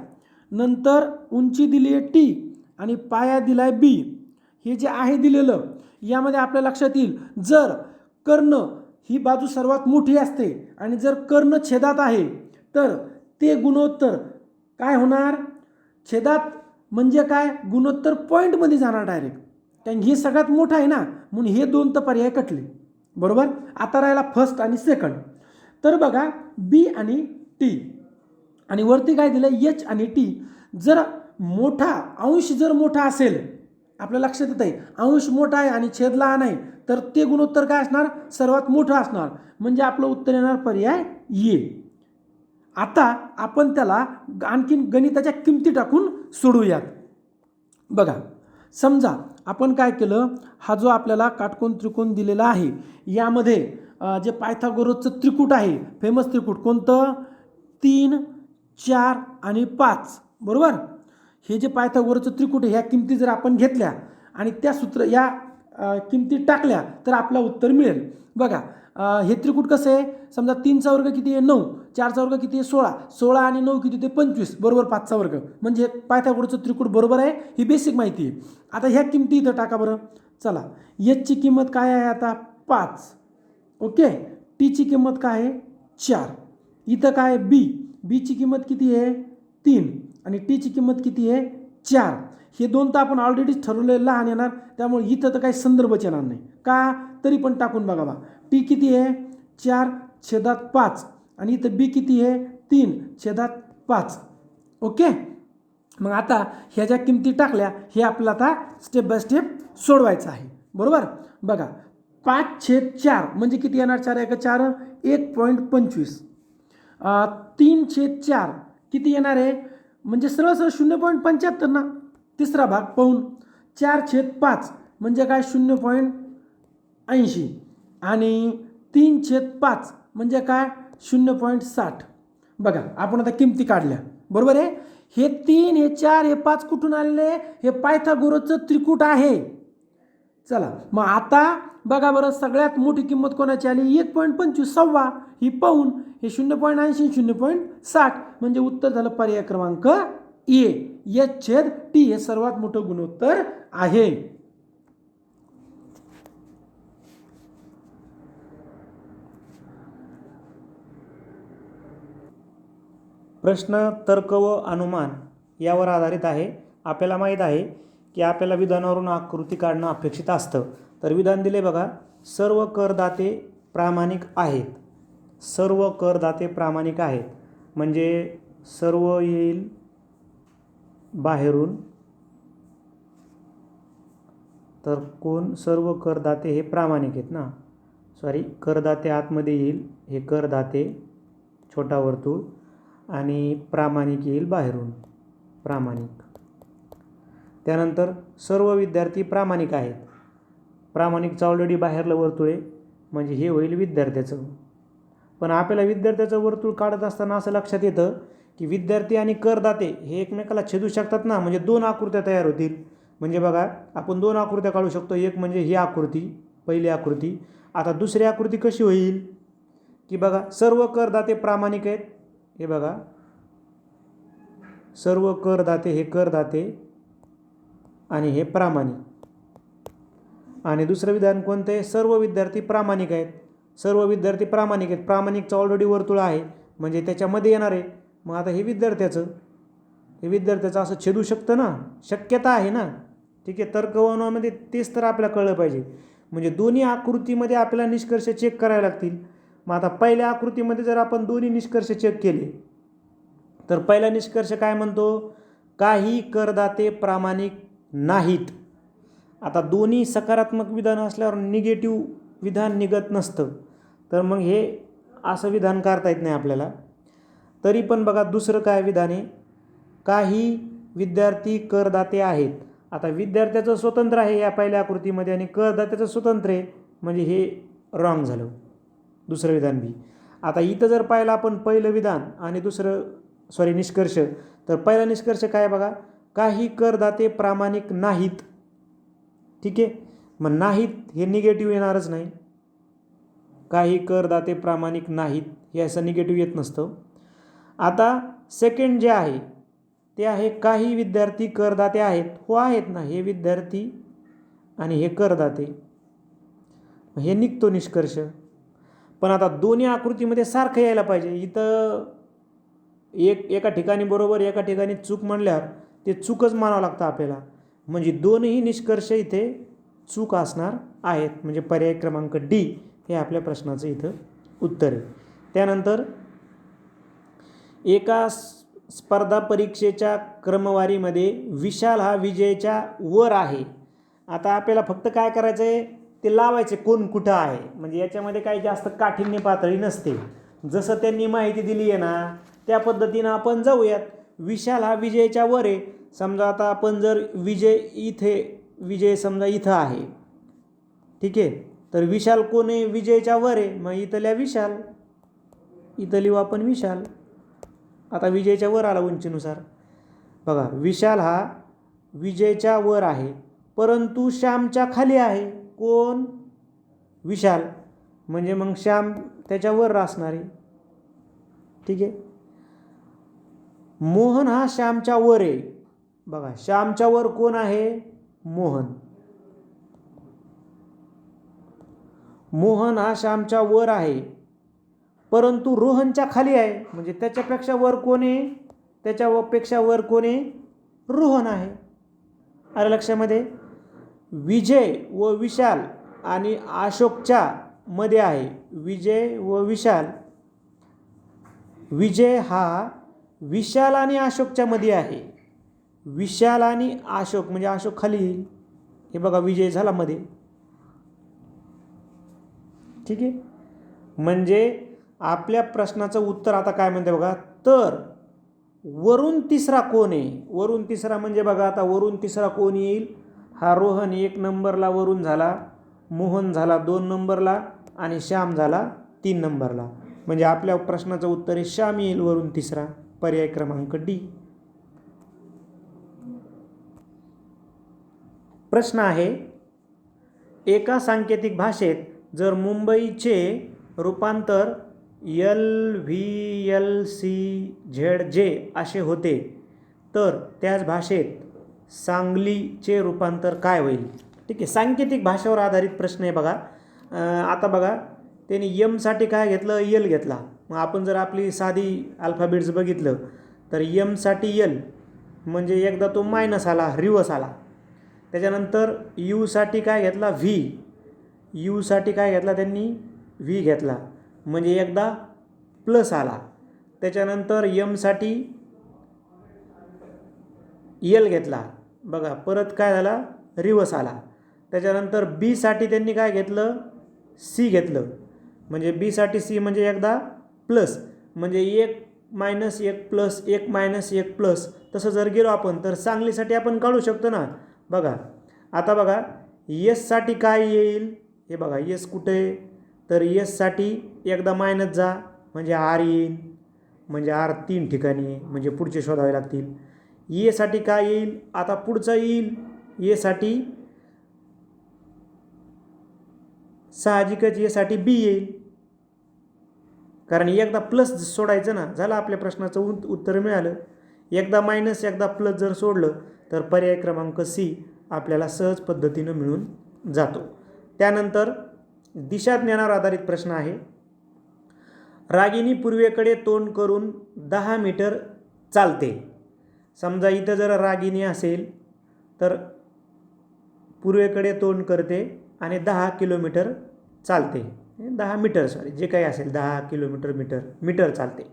नंतर उंची दिली आहे T आणि पाया दिलाय B, हे जे आहे दिलेलं, यामध्ये आपल्या लक्षात येईल जर कर्ण ही बाजू सर्वात मोठी असते आणि जर कर्ण छेदात आहे तर ते गुणोत्तर काय होणार? छेदात म्हणजे काय? गुणोत्तर पॉईंटमध्ये जाणार डायरेक्ट, कारण हे सगळ्यात मोठं आहे ना, म्हणून हे दोन तर पर्याय कटले, बरोबर. आता राहिला फर्स्ट आणि सेकंड. तर बघा, B आणि T आणि वरती काय दिलं H आणि T. जर मोठा अंश जर मोठा असेल, आपल्या लक्षात येत आहे अंश मोठा आहे आणि छेद लहान आहे, तर ते गुणोत्तर काय असणार? सर्वात मोठं असणार. म्हणजे आपलं उत्तर येणार पर्याय ए. आता आपण त्याला आणखीन गणिताच्या किमती टाकून सोडवूयात. बघा, समजा आपण काय केलं, हा जो आपल्याला काटकोन त्रिकोण दिलेला आहे यामध्ये जे पायथागोरसचं त्रिकूट आहे, फेमस त्रिकूट कोणतं? 3, 4 आणि 5, बरोबर. हे जे पायथागोरसचं त्रिकूट आहे, ह्या किमती जर आपण घेतल्या आणि त्या या किमती टाकल्या तर आपलं उत्तर मिळेल. बघा, हे त्रिकूट कसं आहे? समजा 3चा वर्ग किती आहे? 9, 4चा वर्ग किती आहे? 16, 16 आणि 9 किती ते 25, बरोबर 5चा वर्ग. म्हणजे पायथागोरसचं त्रिकूट बरोबर आहे. ही बेसिक माहिती आहे. आता ह्या किमती इथं टाका बरं. चला, Hची किंमत काय आहे आता? 5. ओके. Tची किंमत काय आहे? 4. इथं काय? बीची किंमत किती आहे? 3 आणि Tची किंमत किती आहे? 4. हे दोन तर आपण ऑलरेडी ठरवलेलं लहान येणार, त्यामुळे इथं तर काही संदर्भच येणार नाही का. तरी पण टाकून बघा बा. T किती आहे? 4/5 आणि इथं B किती आहे? 3/5. ओके. मग आता ह्या ज्या किमती टाकल्या हे आपल्याला आता स्टेप बाय स्टेप सोडवायचं आहे, बरोबर. बघा, 5/4 म्हणजे किती येणार? 4 × 4 1.25. 3/4 किती येणार आहे, म्हणजे सरळ सरळ 0.75 ना. तिसरा भाग पाहून 4/5 म्हणजे काय 0.80 आणि 3/5 म्हणजे काय 0.60. बघा आपण आता किमती काढल्या, बरोबर आहे. हे 3, हे 4, हे 5 कुठून आलेले, हे पायथागोरसचं त्रिकूट आहे. चला मग आता बघा बरं, सगळ्यात मोठी किंमत कोणाची आली, 1.25 सव्वा, ही पाहून हे 0.80 0.60 म्हणजे उत्तर झालं पर्याय क्रमांक ए, H/T हे सर्वात मोठं गुणोत्तर आहे. प्रश्न तर्क व अनुमान यावर आधारित आहे. आपल्याला माहीत आहे की आपल्याला विधानावरून आकृती काढणं अपेक्षित असतं. तर विधान दिले बघा, सर्व करदाते प्रामाणिक आहेत. सर्व करदाते प्रामाणिक आहेत म्हणजे सर्व येईल बाहेरून, तर कोण, सर्व करदाते हे प्रामाणिक आहेत ना, सॉरी करदाते आतमध्ये येईल, हे करदाते छोटा वर्तुळ आणि प्रामाणिक येईल बाहेरून, प्रामाणिक. त्यानंतर सर्व विद्यार्थी प्रामाणिक आहेत. प्रामाणिकचं ऑलरेडी बाहेरलं वर्तुळ आहे म्हणजे हे होईल विद्यार्थ्याचं. पण आपल्याला विद्यार्थ्याचं वर्तुळ काढत असताना असं लक्षात येतं की विद्यार्थी आणि करदाते हे एकमेकाला छेदू शकतात ना, म्हणजे 2 आकृत्या तयार होतील. म्हणजे बघा आपण 2 आकृत्या काढू शकतो. एक म्हणजे ही आकृती, पहिली आकृती. आता दुसरी आकृती कशी होईल की बघा, सर्व करदाते प्रामाणिक आहेत, हे बघा सर्व करदाते, हे करदाते आणि हे प्रामाणिक. आणि दुसरं विधान कोणतं आहे, सर्व विद्यार्थी प्रामाणिक आहेत. सर्व विद्यार्थी प्रामाणिक आहेत, प्रामाणिकचं ऑलरेडी वर्तुळ आहे म्हणजे त्याच्यामध्ये येणार आहे. मग आता हे विद्यार्थ्याचं, हे विद्यार्थ्याचं असं छेदू शकतं ना, शक्यता आहे ना. ठीक आहे, तर्कवर्णामध्ये तेच तर आपल्याला कळलं पाहिजे. म्हणजे दोन्ही आकृतीमध्ये आपल्याला निष्कर्ष चेक करावे लागतील. मग आता पहिल्या आकृतीमध्ये जर आपण दोन्ही निष्कर्ष चेक केले तर पहिला निष्कर्ष काय म्हणतो, काही करदाते प्रामाणिक नाहीत. आता दोन्ही सकारात्मक विधान असल्यावर निगेटिव्ह विधान निघत नसतं, तर मग हे असं विधान करता येत नाही आपल्याला. तरी पण बघा दुसरं काय विधान आहे, काही विद्यार्थी करदाते आहेत. आता विद्यार्थ्याचं स्वतंत्र आहे या पहिल्या आकृतीमध्ये आणि करदात्याचं स्वतंत्र आहे म्हणजे हे रॉंग झालं, दुसरं विधान बी. आता इथं जर पाहिलं आपण पहिलं विधान आणि दुसरं निष्कर्ष, तर पहिला निष्कर्ष काय बघा, काही करदाते प्रामाणिक नाहीत. ठीक आहे, मग नाहीत हे निगेटिव्ह येणारच नाही. काही करदाते प्रामाणिक नाहीत हे असं निगेटिव्ह येत नसतं. आता सेकंड जे आहे ते आहे काही विद्यार्थी करदाते आहेत. हो आहेत ना, हे विद्यार्थी आणि हे करदाते, हे निघतो निष्कर्ष. पण आता दोन्ही आकृतीमध्ये सारखं यायला पाहिजे. इथं एका ठिकाणी बरोबर एका ठिकाणी चूक म्हणल्यावर ते चूकच मानावं लागतं आपल्याला. म्हणजे दोन्ही निष्कर्ष इथे चूक असणार आहेत म्हणजे पर्याय क्रमांक डी हे आपल्या प्रश्नाचं इथं उत्तर आहे. त्यानंतर एका स्पर्धा परीक्षेच्या क्रमवारीमध्ये विशाल हा विजयच्या वर आहे. आता आपल्याला फक्त काय करायचं आहे, ते लावायचे कोण कुठं आहे. म्हणजे याच्यामध्ये काही जास्त काठिण्य पातळी नसते. जसं त्यांनी माहिती दिली आहे ना त्या पद्धतीनं आपण जाऊयात. विशाल हा विजयच्या वर आहे. समजा आता आपण जर विजय समजा इथं आहे, ठीक आहे, तर विशाल कोण आहे, विजयच्या वर आहे. मग इथल्या विशाल, इथं लिहू आपण विशाल. आता विजयच्या वर आला उंचीनुसार. बघा विशाल हा विजयच्या वर आहे परंतु श्यामच्या खाली आहे. कोण, विशाल, म्हणजे मग श्याम त्याच्यावर असणार आहे. ठीक आहे, मोहन हा श्यामच्या वर आहे. बघा श्यामच्या वर कोण आहे, मोहन. मोहन हा श्यामच्या वर आहे परंतु रोहनच्या खाली आहे. म्हणजे त्याच्यापेक्षा वर कोण आहे, त्याच्यापेक्षा वर कोण आहे, रोहन आहे. अरे लक्षामध्ये, विजय व विशाल आणि अशोकच्या मध्ये आहे. विजय व विशाल, विजय हा विशाल आणि अशोकच्या मध्ये आहे. विशाल आणि अशोक म्हणजे अशोक खाली येईल. हे बघा विजय झाला मध्ये. ठीक आहे, म्हणजे आपल्या प्रश्नाचं उत्तर आता काय म्हणते बघा, तर वरून तिसरा कोण आहे. वरून तिसरा म्हणजे बघा आता वरून तिसरा कोण येईल, हा रोहन 1 नंबरला वरून झाला, मोहन झाला 2 नंबरला आणि श्याम झाला 3 नंबरला. म्हणजे आपल्या प्रश्नाचं उत्तर आहे श्याम येईल वरून तिसरा, पर्याय क्रमांक डी. प्रश्न आहे, एका सांकेतिक भाषेत जर मुंबईचे रूपांतर LVLCZJ असे होते तर त्याच भाषेत सांगलीचे रूपांतर काय होईल. ठीक आहे, सांकेतिक भाषेवर आधारित प्रश्न आहे बघा. आता बघा त्यांनी यमसाठी काय घेतलं, यल घेतला. मग आपण जर आपली साधी अल्फाबेट्स बघितलं तर यमसाठी यल म्हणजे एकदा तो मायनस आला, रिवर्स आला. त्याच्यानंतर यूसाठी काय घेतला, व्ही. यूसाठी काय घेतला त्यांनी, व्ही घेतला म्हणजे एकदा प्लस आला. त्याच्यानंतर यमसाठी यल घेतला बघा, परत काय झाला, रिवर्स आला. त्याच्यानंतर बीसाठी त्यांनी काय घेतलं, सी घेतलं म्हणजे बीसाठी सी म्हणजे एकदा प्लस म्हणजे 1 मायनस 1 प्लस 1 मायनस 1 प्लस. तसं जर गेलो आपण तर सांगलीसाठी आपण काढू शकतो ना. बघा आता बघा यससाठी काय येईल, हे बघा यस कुठे, तर यससाठी एकदा मायनस जा म्हणजे आर येईल, म्हणजे आर 3 ठिकाणी म्हणजे पुढचे शोधावे लागतील. येसाठी काय येईल, आता पुढचा येईल येसाठी साहजिकच येसाठी बी येईल, कारण एकदा प्लस सोडायचं ना, झालं आपल्या प्रश्नाचं उत्तर मिळालं. एकदा मायनस एकदा प्लस जर सोडलं तर पर्याय क्रमांक सी आपल्याला सहज पद्धतीनं मिळून जातो. त्यानंतर दिशा ज्ञानावर आधारित प्रश्न आहे, रागिनी पूर्वेकडे तोंड करून 10 मीटर चालते. समजा इथं जर रागिनी असेल तर पूर्वेकडे तोंड करते आणि 10 किलोमीटर चालते, 10 मीटर सॉरी जे काही असेल 10 किलोमीटर मीटर चालते.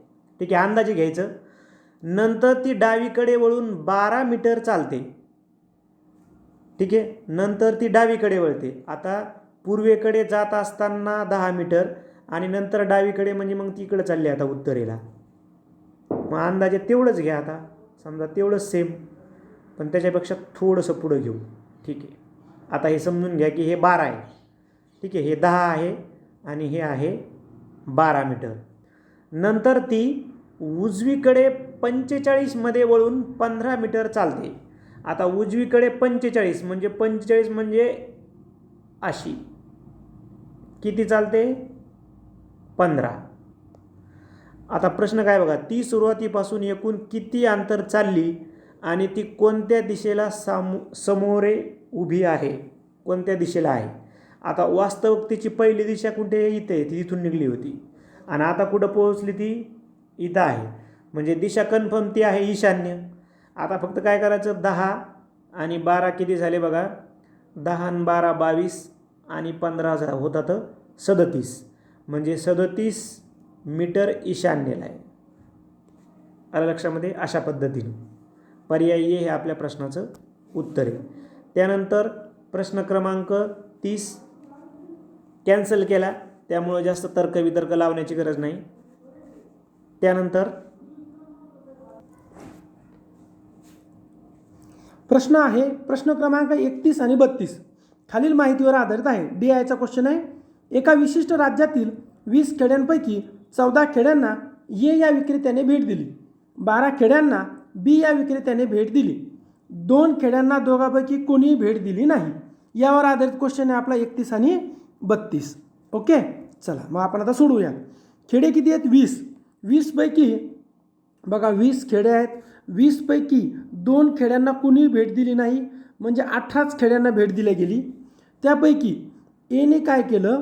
ठीक आहे, अंदाजे घ्यायचं. नंतर ती डावीकडे वळून 12 मीटर चालते. ठीक आहे, नंतर ती डावीकडे वळते. आता पूर्वेकडे जात असताना 10 मीटर आणि नंतर डावीकडे म्हणजे मग तिकडे चालले आता उत्तरेला. मग अंदाजे तेवढंच घ्या. आता समजा तेवढंच सेम पण त्याच्यापेक्षा थोडंसं पुढं घेऊ. ठीक आहे, आता हे समजून घ्या की हे 12 आहे. ठीक आहे, हे 10 आहे आणि हे आहे 12 मीटर. नंतर ती उजवीकडे 45 मध्ये वळून 15 मीटर चालते. आता उजवीकडे 45 म्हणजे अशी किती चालते, 15. आता प्रश्न काय बघा, ती सुरुवातीपासून एकूण किती अंतर चालली आणि ती कोणत्या दिशेला समोरे उभी आहे, कोणत्या दिशेला आहे. आता वास्तविक तिची पहिली दिशा कुठे, इथे, ती इथून निघली होती आणि आता कुठं पोहोचली, ती इथं आहे. म्हणजे दिशा कन्फर्म ती आहे ईशान्य. आता फक्त काय करायचं, 10 आणि 12 किती झाले बघा, 10 आणि 12 22 आणि 15 होतात 37 म्हणजे 37 मीटर ईशान्येला आहे. आलं लक्षामध्ये. अशा पद्धतीने पर्याय हे आपल्या प्रश्नाचं उत्तर आहे. त्यानंतर प्रश्न क्रमांक 30 कॅन्सल केला, त्यामुळे जास्त तर्कवितर्क लावण्याची गरज नाही. त्यानंतर प्रश्न आहे, प्रश्न क्रमांक 31 आणि 32 खालील माहितीवर आधारित आहे. DIचा क्वेश्चन आहे, एका विशिष्ट राज्यातील 20 खेड्यांपैकी 14 खेड्यांना ए या विक्रेत्याने भेट दिली, 12 खेड्यांना बी या विक्रेत्याने भेट दिली, 2 खेड्यांना दोघांपैकी कोणीही भेट दिली नाही. यावर आधारित क्वेश्चन आहे आपला 31 आणि 32. ओके, चला मग आपण आता सोडूया. खेडे किती आहेत, 20. 20 पैकी बघा 20 खेडे आहेत, 20 पैकी 2 खेड्यांना कुणीही भेट दिली नाही म्हणजे 18च खेड्यांना भेट दिली गेली. त्यापैकी एने काय केलं,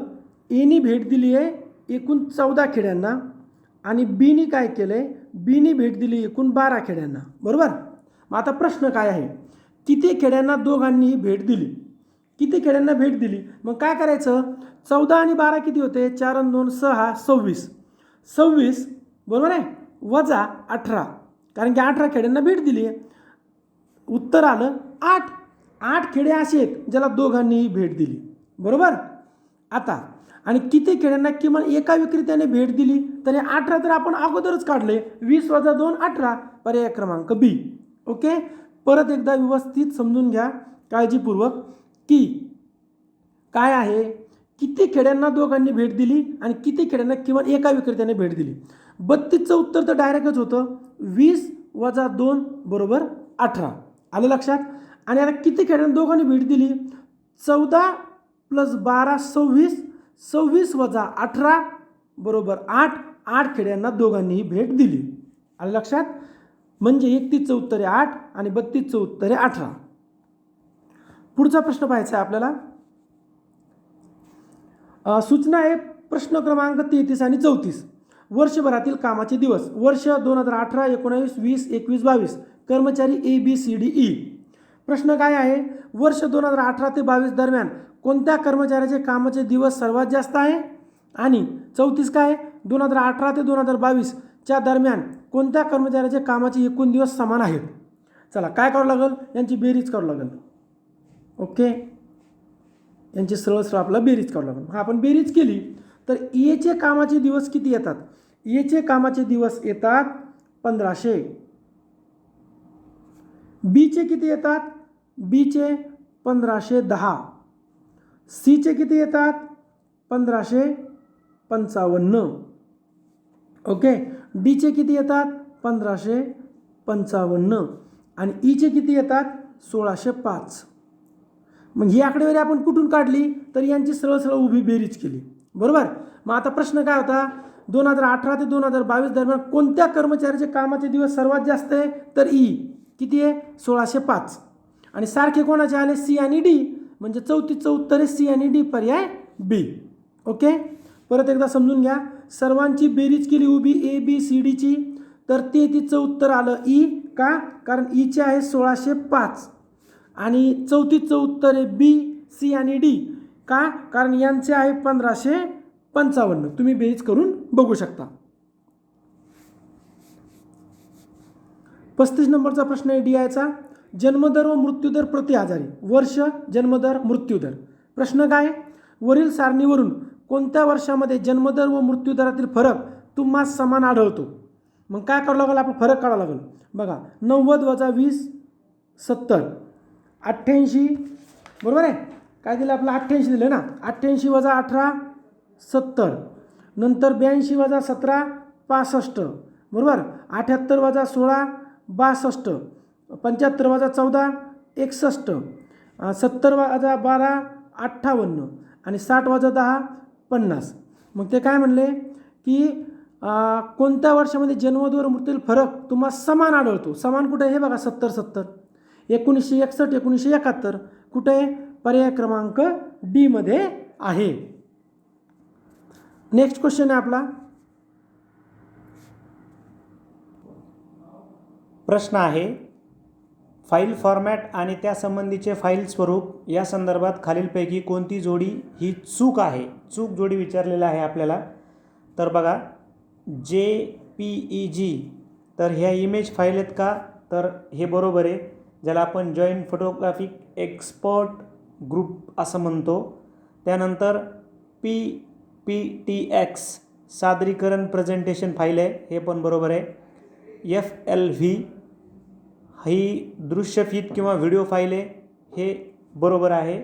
एने भेट दिली आहे एकूण 14 खेड्यांना आणि बीने काय केलं आहे, बीने भेट दिली एकूण 12 खेड्यांना. बरोबर. मग आता प्रश्न काय आहे, किती खेड्यांना दोघांनीही भेट दिली, किती खेड्यांना भेट दिली. मग काय करायचं, 14 आणि 12 किती होते, 4 आणि 2 6 26, 26 बरोबर आहे वजा 18, कारण की 18 खेड्यांना भेट दिली आहे. उत्तर आलं 8 खेडे असे आहेत ज्याला दोघांनीही भेट दिली. बरोबर. आता आणि किती खेड्यांना किमान एका विक्रेत्याने भेट दिली, तर हे 18 तर आपण अगोदरच काढले. 20 वजा 2 18, पर्याय क्रमांक बी. ओके, परत एकदा व्यवस्थित समजून घ्या काळजीपूर्वक की काय आहे, किती खेड्यांना दोघांनी भेट दिली आणि किती खेड्यांना किमान एका विक्रेत्याने भेट दिली. 32चं उत्तर तर डायरेक्टच होतं, 20 वजा 2 बरोबर 18. आलं लक्षात. आणि आता किती खेड्यांना दोघांनी भेट दिली, 14 + 12 26, 26 वजा 18 बरोबर 8. 8 खेड्यांना दोघांनीही भेट दिली. आलं लक्षात. म्हणजे 31चं उत्तर आहे 8 आणि 32चं उत्तर आहे 18. पुढचा प्रश्न पाहायचा आहे आपल्याला. सूचना आहे प्रश्न क्रमांक 33 आणि 34. वर्षभरातील कामाचे दिवस. वर्ष 2018, 19, 20, 21, 22. कर्मचारी ABCDE. प्रश्न काय आहे, वर्ष 2018 ते 22 दरम्यान कोणत्या कर्मचाऱ्याचे कामाचे दिवस सर्वात जास्त आहे. आणि 34 काय, 2018 ते 2022 च्या दरम्यान कोणत्या कर्मचाऱ्याचे कामाचे एकूण दिवस समान आहेत. चला काय करावं लागेल, यांची बेरीज करावं लागेल. ओके, यांची सरळ सरळ आपल्याला बेरीज करावं लागेल. हा, आपण बेरीज केली तर एचे कामाचे दिवस किती येतात. एचे कामाचे दिवस येतात 1500. बीचे किती येतात, बीचे 1510. सीचे किती येतात 1555. ओके, डीचे किती येतात 1555 आणि ईचे किती येतात 1605. मग ही आकडेवारी आपण कुठून काढली, तर यांची सरळ सरळ उभी बेरीज केली. बरोबर. मग आता प्रश्न काय होता, 2018 ते 2022 दरम्यान कोणत्या कर्मचाऱ्याचे कामाचे दिवस सर्वात जास्त आहे, तर ई किती आहे 1605. आणि सारखे कोणाचे आले, सी आणि डी. म्हणजे 34चं उत्तर आहे सी आणि डी, पर्याय बी. ओके, परत एकदा समजून घ्या. सर्वांची बेरीज केली उभी ABCDची, तर 33चं उत्तर आलं ई. का, कारण ईचे आहे 1605 आणि 34चं उत्तर आहे बी, सी आणि डी. का, कारण यांचे आहे 1555. तुम्ही बेरीज करून बघू शकता. 35 नंबरचा प्रश्न आहे DIचा. जन्मदर व मृत्यूदर प्रति आजारी. वर्ष, जन्मदर, मृत्यूदर. प्रश्न काय, वरील सारणीवरून कोणत्या वर्षामध्ये जन्मदर व मृत्यूदरातील फरक तुम्हाला समान आढळतो. मग काय करावं लागेल, आपण फरक काढावा लागेल. बघा, 90 वजा 20 70, 88 बरोबर आहे. काय दिलं आपलं 88 दिलं ना. 88 वजा 18 70. नंतर 82 वजा 17 65 बरोबर. 78 वजा 16 62. 75 वजा 14 61. 70 वजा 12 58 आणि 60 वजा 10 50. मग ते काय म्हणले की कोणत्या वर्षामध्ये जन्मदर व मृत्यूतील फरक तुम्हाला समान आढळतो. समान कुठे आहे, हे बघा 70 70. 1961 1971 कुठे आहे, पर्याय क्रमांक डी मध्ये आहे. नेक्स्ट क्वेश्चन आहे आपला. प्रश्न आहे, फाईल फॉर्मॅट आणि त्यासंबंधीचे फाईल स्वरूप या संदर्भात खालीलपैकी कोणती जोडी ही चूक आहे. चूक जोडी विचारलेला आहे आपल्याला. तर बघा, JPEG, तर ह्या इमेज फाईल आहेत का, तर हे बरोबर आहे. ज्याला आपण जॉईंट फोटोग्राफिक एक्सपर्ट ग्रुप असं म्हणतो. त्यानंतर PPTX सादरीकरण प्रेझेंटेशन फाईल आहे, हे पण बरोबर आहे. FLV ही दृश्यफीत किंवा व्हिडिओ फाईल आहे, हे बरोबर आहे.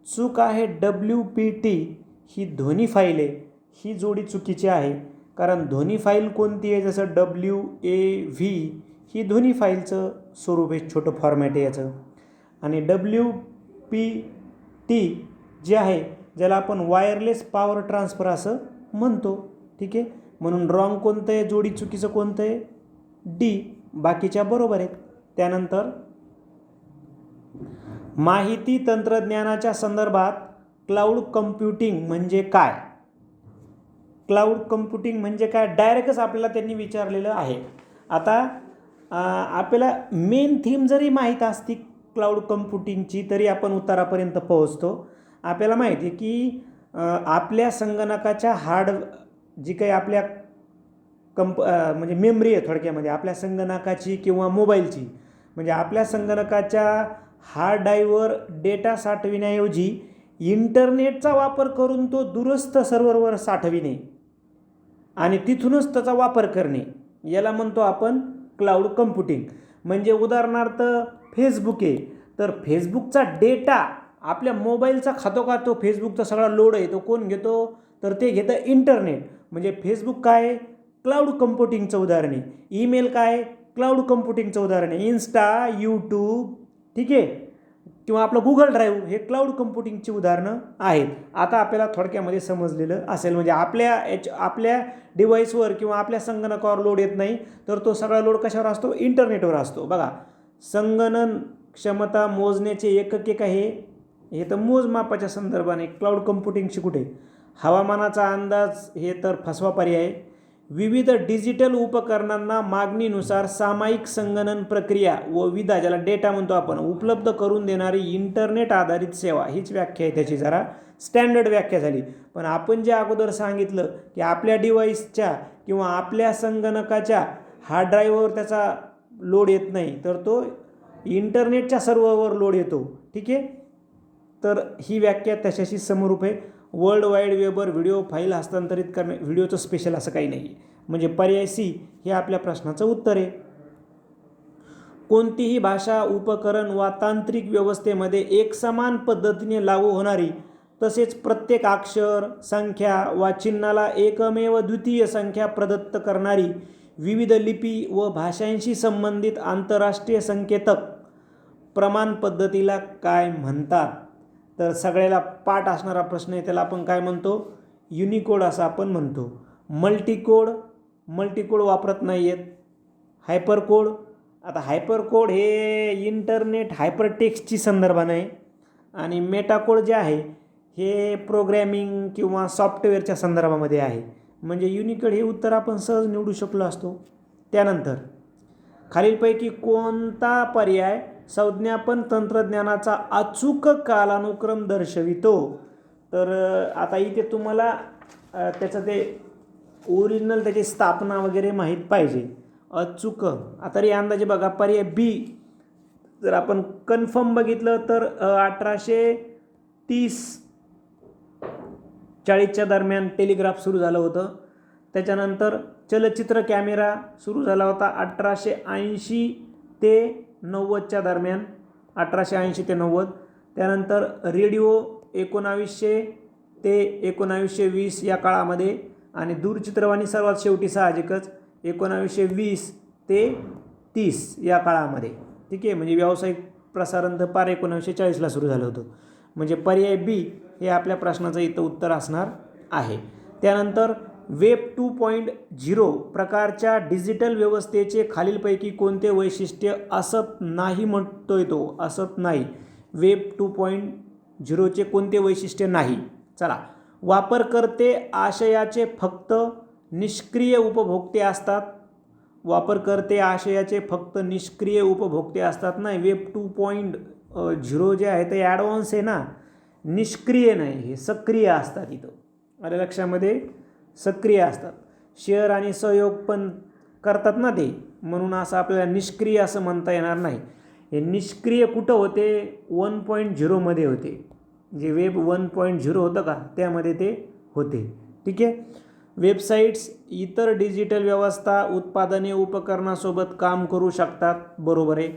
चूक आहे WPT ही ध्वनी फाईल आहे, ही जोडी चुकीची आहे. कारण ध्वनी फाईल कोणती आहे, जसं WAV ही ध्वनी फाईलचं स्वरूप आहे, छोटं फॉर्मॅट आहे याचं. आणि WPT जे आहे, ज्याला आपण वायरलेस पॉवर ट्रान्सफर असं म्हणतो. ठीक आहे, म्हणून रॉंग कोणतं आहे, जोडी चुकीचं कोणतं आहे, डी. बाकीच्या बरोबर आहेत. त्यानंतर माहिती तंत्रज्ञानाच्या संदर्भात क्लाउड कम्प्युटिंग म्हणजे काय. क्लाउड कम्प्युटिंग म्हणजे काय, डायरेक्टच आपल्याला त्यांनी विचारलेलं आहे. आता आपल्याला मेन थीम जरी माहीत असती क्लाउड कम्प्युटिंगची, तरी आपण उत्तरापर्यंत पोहोचतो. आपल्याला माहिती आहे की आपल्या संगणकाच्या जी काही आपल्या म्हणजे मेमरी आहे, थोडक्यामध्ये आपल्या संगणकाची किंवा मोबाईलची, म्हणजे आपल्या संगणकाच्या हार्ड ड्राईव्हवर डेटा साठविण्याऐवजी इंटरनेटचा वापर करून तो दूरस्थ सर्व्हरवर साठविणे आणि तिथूनच त्याचा वापर करणे याला म्हणतो आपण क्लाउड कम्प्युटिंग. म्हणजे उदाहरणार्थ फेसबुक आहे, तर फेसबुकचा डेटा आपल्या मोबाईलचा खातोखात तो फेसबुकचा सगळा लोड आहे तो कोण घेतो, तर ते घेतं इंटरनेट. म्हणजे फेसबुक काय आहे, क्लाउड कम्प्युटिंगचं उदाहरण आहे. ईमेल काय आहे, क्लाउड कम्प्युटिंगचं उदाहरण आहे. इन्स्टा, यूट्यूब, ठीक आहे, किंवा आपलं गुगल ड्राईव्ह हे क्लाउड कम्प्युटिंगची उदाहरणं आहेत. आता आपल्याला थोडक्यामध्ये समजलेलं असेल. म्हणजे आपल्या डिव्हाइसवर किंवा आपल्या संगणकावर लोड येत नाही, तर तो सगळा लोड कशावर असतो, इंटरनेटवर असतो. बघा, संगणन क्षमता मोजण्याचे एकक एक आहे, हे तर मोजमापाच्या संदर्भाने. क्लाउड कम्प्युटिंगची कुठे, हवामानाचा अंदाज हे तर फसवा पर्याय. विविध डिजिटल उपकरणांना मागणीनुसार सामायिक संगणन प्रक्रिया व विधा, ज्याला डेटा म्हणतो आपण, उपलब्ध करून देणारी इंटरनेट आधारित सेवा, हीच व्याख्या आहे त्याची. जरा स्टँडर्ड व्याख्या झाली. पण आपण जे अगोदर सांगितलं की आपल्या डिव्हाइसच्या किंवा आपल्या संगणकाच्या हार्ड ड्राईव्हवर त्याचा लोड येत नाही, तर तो इंटरनेटच्या सर्व्हरवर लोड येतो. ठीक आहे, तर ही व्याख्या त्याच्याशी समरूप आहे. वर्ल्ड वाईड वेबवर व्हिडिओ फाईल हस्तांतरित करणे, व्हिडिओचं स्पेशल असं काही नाही. म्हणजे पर्याय सी हे आपल्या प्रश्नाचं उत्तर आहे. कोणतीही भाषा, उपकरण वा तांत्रिक व्यवस्थेमध्ये एकसमान पद्धतीने लागू होणारी, तसेच प्रत्येक अक्षर, संख्या वा चिन्हाला एकमेव द्वितीय संख्या प्रदत्त करणारी विविध लिपी व भाषांशी संबंधित आंतरराष्ट्रीय संकेतक प्रमाण पद्धतीला काय म्हणतात? तर सगळ्याला पाठ असणारा प्रश्न आहे, त्याला आपण काय म्हणतो, युनिकोड असं आपण म्हणतो. मल्टीकोड वापरत नाही आहेत. हायपर कोड, आता हायपर कोड हे इंटरनेट हायपरटेक्स्टची संदर्भाने आहे. आणि मेटाकोड जे आहे हे प्रोग्रॅमिंग किंवा सॉफ्टवेअरच्या संदर्भामध्ये आहे. म्हणजे युनिकोड हे उत्तर आपण सहज निवडू शकलो असतो. त्यानंतर खालीलपैकी कोणता पर्याय संज्ञापन तंत्रज्ञानाचा अचूक कालानुक्रम दर्शवितो? तर आता इथे तुम्हाला त्याचं ते ओरिजिनल त्याची स्थापना वगैरे माहीत पाहिजे. अचूक, आता रे अंदाजे बघा, पर्याय बी जर आपण कन्फर्म बघितलं तर 1830-40च्या दरम्यान टेलिग्राफ सुरू झालं होतं. त्याच्यानंतर चलचित्र कॅमेरा सुरू झाला होता 1880 ते 90च्या दरम्यान, 1880 ते 90. त्यानंतर रेडिओ 1900 ते 1920 या काळामध्ये. आणि दूरचित्रवाणी सर्वात शेवटी साहजिकच 1920 ते 30 या काळामध्ये. ठीक आहे, म्हणजे व्यावसायिक प्रसारण तर पार 1940ला सुरू झालं होतं. म्हणजे पर्याय बी हे आपल्या प्रश्नाचं इथं उत्तर असणार आहे. त्यानंतर वेब 2.0 प्रकारच्या डिजिटल व्यवस्थेचे खालीलपैकी कोणते वैशिष्ट्य असत नाही म्हणतोय तो? असत नाही. वेब 2.0चे कोणते वैशिष्ट्य नाही? चला, वापरकर्ते आशयाचे फक्त निष्क्रिय उपभोक्ते असतात. वापरकर्ते आशयाचे फक्त निष्क्रिय उपभोक्ते असतात. नाही, वेब 2.0 जे आहे ते ॲडव्हान्स आहे ना, निष्क्रिय नाही, हे सक्रिय असतात. इथं आल्या लक्षामध्ये, सक्रिय असतात. शेअर आणि सहयोग पण करतात ना ते, म्हणून असं आपल्याला निष्क्रिय असं म्हणता येणार नाही. हे निष्क्रिय कुठं होते? 1.0मध्ये होते. जे वेब 1.0 होतं का त्यामध्ये ते होते. ठीक आहे. वेबसाईट्स इतर डिजिटल व्यवस्था, उत्पादने, उपकरणासोबत काम करू शकतात. बरोबर आहे.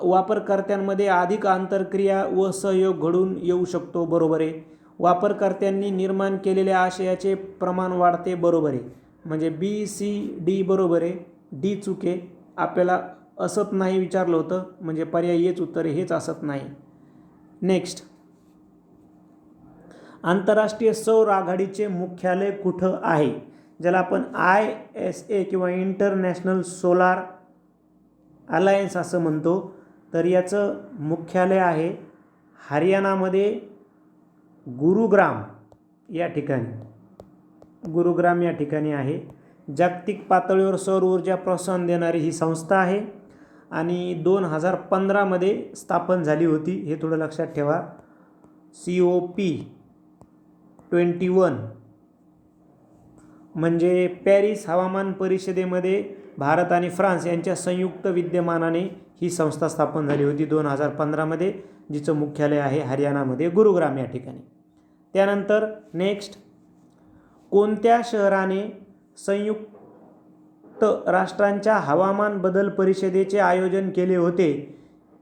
वापरकर्त्यांमध्ये अधिक आंतरक्रिया व सहयोग घडून येऊ शकतो. बरोबर आहे. वापरकर्त्यांनी निर्माण केलेल्या आशयाचे प्रमाण वाढते. बरोबर आहे. म्हणजे बी, सी, डी बरोबर आहे. डी चुके. आपल्याला असत नाही विचारलं होतं, म्हणजे पर्याय हेच उत्तर आहे, हेच असत नाही. नेक्स्ट, आंतरराष्ट्रीय सौर आघाडीचे मुख्यालय कुठं आहे? ज्याला आपण ISA किंवा इंटरनॅशनल सोलार अलायन्स असं म्हणतो. तर याचं मुख्यालय आहे हरियाणामध्ये गुरुग्राम या ठिकाणी. गुरुग्राम या ठिकाणी आहे. जागतिक पातळीवर सौर ऊर्जा प्रोत्साहन देणारी ही संस्था आहे आणि 2015मध्ये स्थापन झाली होती. हे थोडं लक्षात ठेवा. COP21 म्हणजे पॅरिस हवामान परिषदेमध्ये भारत आणि फ्रान्स यांच्या संयुक्त विद्यमानाने ही संस्था स्थापन झाली होती 2015मध्ये. जिचं मुख्यालय आहे हरियाणामध्ये गुरुग्राम या ठिकाणी. त्यानंतर नेक्स्ट, कोणत्या शहराने संयुक्त राष्ट्रांच्या हवामान बदल परिषदेचे आयोजन केले होते,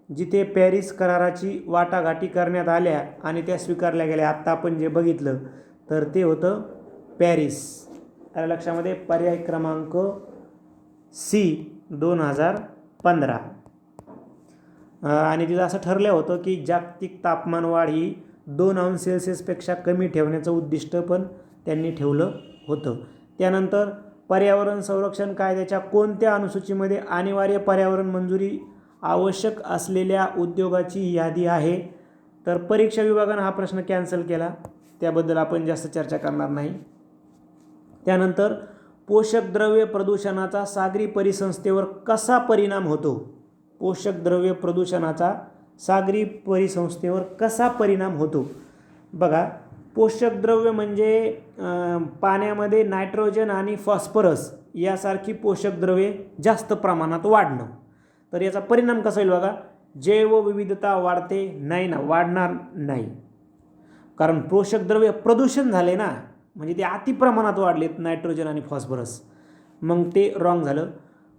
जिथे पॅरिस कराराची वाटाघाटी करण्यात आल्या आणि त्या स्वीकारल्या गेल्या? आत्ता आपण जे बघितलं तर ते होतं पॅरिस. त्या लक्षामध्ये पर्याय क्रमांक सी 2015. आणि तिथं असं ठरलं होतं की जागतिक तापमानवाढ ही 2 अंश सेल्सिअसपेक्षा कमी ठेवण्याचं उद्दिष्ट पण त्यांनी ठेवलं होतं. त्यानंतर पर्यावरण संरक्षण कायद्याच्या कोणत्या अनुसूचीमध्ये अनिवार्य पर्यावरण मंजुरी आवश्यक असलेल्या उद्योगाची यादी आहे? तर परीक्षा विभागानं हा प्रश्न कॅन्सल केला, त्याबद्दल आपण जास्त चर्चा करणार नाही. त्यानंतर पोषक द्रव्य प्रदूषणाचा सागरी परिसंस्थेवर कसा परिणाम होतो? पोषक द्रव्य प्रदूषणाचा सागरी परिसंस्थेवर कसा परिणाम होतो? बघा, पोषक द्रव्य म्हणजे पाण्यामध्ये नायट्रोजन आणि फॉस्फरस यासारखी पोषक द्रव्ये जास्त प्रमाणात वाढणं. तर याचा परिणाम कसा होईल बघा, जैवविविधता वाढते नाही ना, वाढणार नाही, कारण पोषक द्रव्य प्रदूषण झाले ना, म्हणजे ते अति प्रमाणात वाढलेत नायट्रोजन आणि फॉस्फरस, मग ते रॉंग झालं.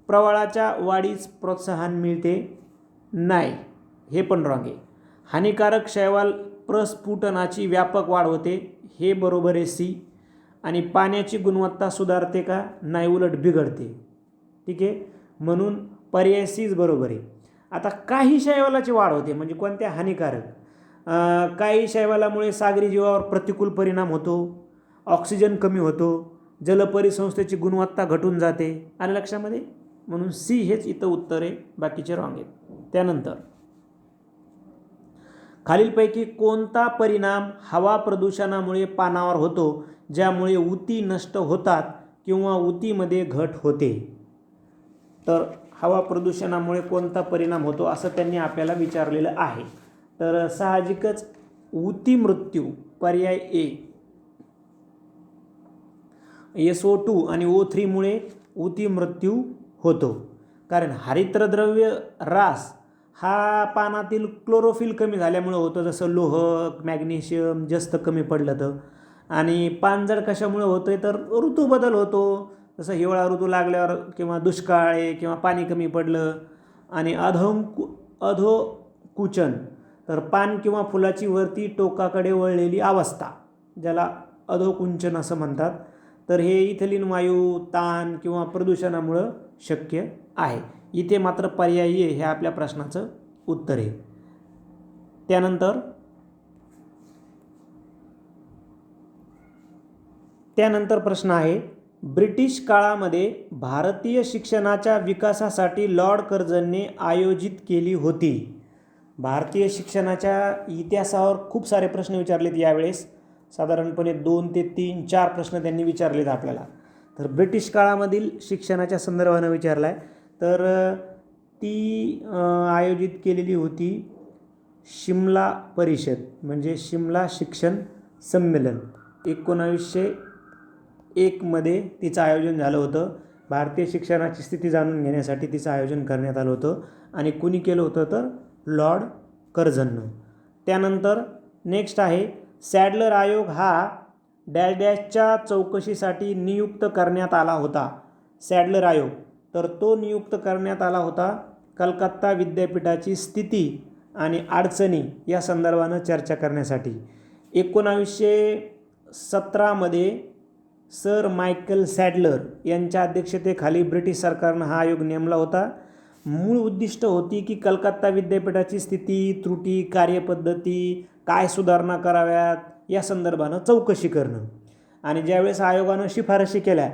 प्रवाळाच्या वाढीस प्रोत्साहन मिळते नाही, हे पण रॉंग आहे. हानिकारक शैवाल प्रस्फुटनाची व्यापक वाढ होते, हे बरोबर आहे सी. आणि पाण्याची गुणवत्ता सुधारते का? नाही, उलट बिघडते. ठीक आहे, म्हणून पर्याय सीच बरोबर आहे. आता काही शैवालाची वाढ होते म्हणजे कोणत्या? हानिकारक. काही शैवालामुळे सागरी जीवावर प्रतिकूल परिणाम होतो, ऑक्सिजन कमी होतो, जलपरिसंस्थेची गुणवत्ता घटून जाते. आलं लक्षामध्ये? म्हणून सी हेच इथं उत्तर आहे, बाकीचे रॉंग आहेत. त्यानंतर खालीलपैकी कोणता परिणाम हवा प्रदूषणामुळे पानावर होतो, ज्यामुळे ऊती नष्ट होतात किंवा ऊतीमध्ये घट होते? तर हवा प्रदूषणामुळे कोणता परिणाम होतो असं त्यांनी आपल्याला विचारलेलं आहे. तर साहजिकच ऊती मृत्यू, पर्याय ए. SO2 आणि O3 मुळे ऊती मृत्यू होतो, कारण हरितद्रव्य ऱ्हास हा पानातील क्लोरोफिल कमी झाल्यामुळे होतं, जसं लोह, मॅग्नेशियम जास्त कमी पडलं तर. आणि पानझड कशामुळे होतं तर ऋतू बदल होतो, जसं हिवाळा ऋतू लागल्यावर किंवा दुष्काळ आहे किंवा पाणी कमी पडलं. आणि अधोकुचन, तर पान किंवा फुलाची वरती टोकाकडे वळलेली अवस्था, ज्याला अधोकुंचन असं म्हणतात. तर हे इथिलीन वायू, ताण किंवा प्रदूषणामुळं शक्य आहे. इथे मात्र पर्यायी हे आपल्या प्रश्नाचं उत्तर आहे. त्यानंतर प्रश्न आहे, ब्रिटिश काळामध्ये भारतीय शिक्षणाच्या विकासासाठी लॉर्ड कर्झनने आयोजित केली होती. भारतीय शिक्षणाच्या इतिहासावर खूप सारे प्रश्न विचारलेत यावेळेस, साधारणपणे 2 ते 3, 4 प्रश्न त्यांनी विचारलेत आपल्याला. तर ब्रिटिश काळामधील शिक्षणाच्या संदर्भानं विचारला आहे, तर ती आयोजित केलेली होती शिमला परिषद, म्हणजे शिमला शिक्षण संमेलन. 1901 मध्ये तिचं आयोजन झालं होतं. भारतीय शिक्षणाची स्थिती जाणून घेण्यासाठी तिचं आयोजन करण्यात आलं होतं. आणि कुणी केलं होतं तर लॉर्ड कर्झननं. त्यानंतर नेक्स्ट आहे, सॅडलर आयोग हा डॅश डॅशच्या चौकशीसाठी नियुक्त करण्यात आला होता. सॅडलर आयोग, तर तो नियुक्त करण्यात आला होता कलकत्ता विद्यापीठाची स्थिती आणि अडचणी या संदर्भानं चर्चा करण्यासाठी. 1917 मध्ये सर मायकल सॅडलर यांच्या अध्यक्षतेखाली ब्रिटिश सरकारनं हा आयोग नेमला होता. मूळ उद्दिष्ट होती की कलकत्ता विद्यापीठाची स्थिती, त्रुटी, कार्यपद्धती, काय सुधारणा कराव्यात या संदर्भानं चौकशी करणं. आणि ज्यावेळेस आयोगानं शिफारशी केल्या,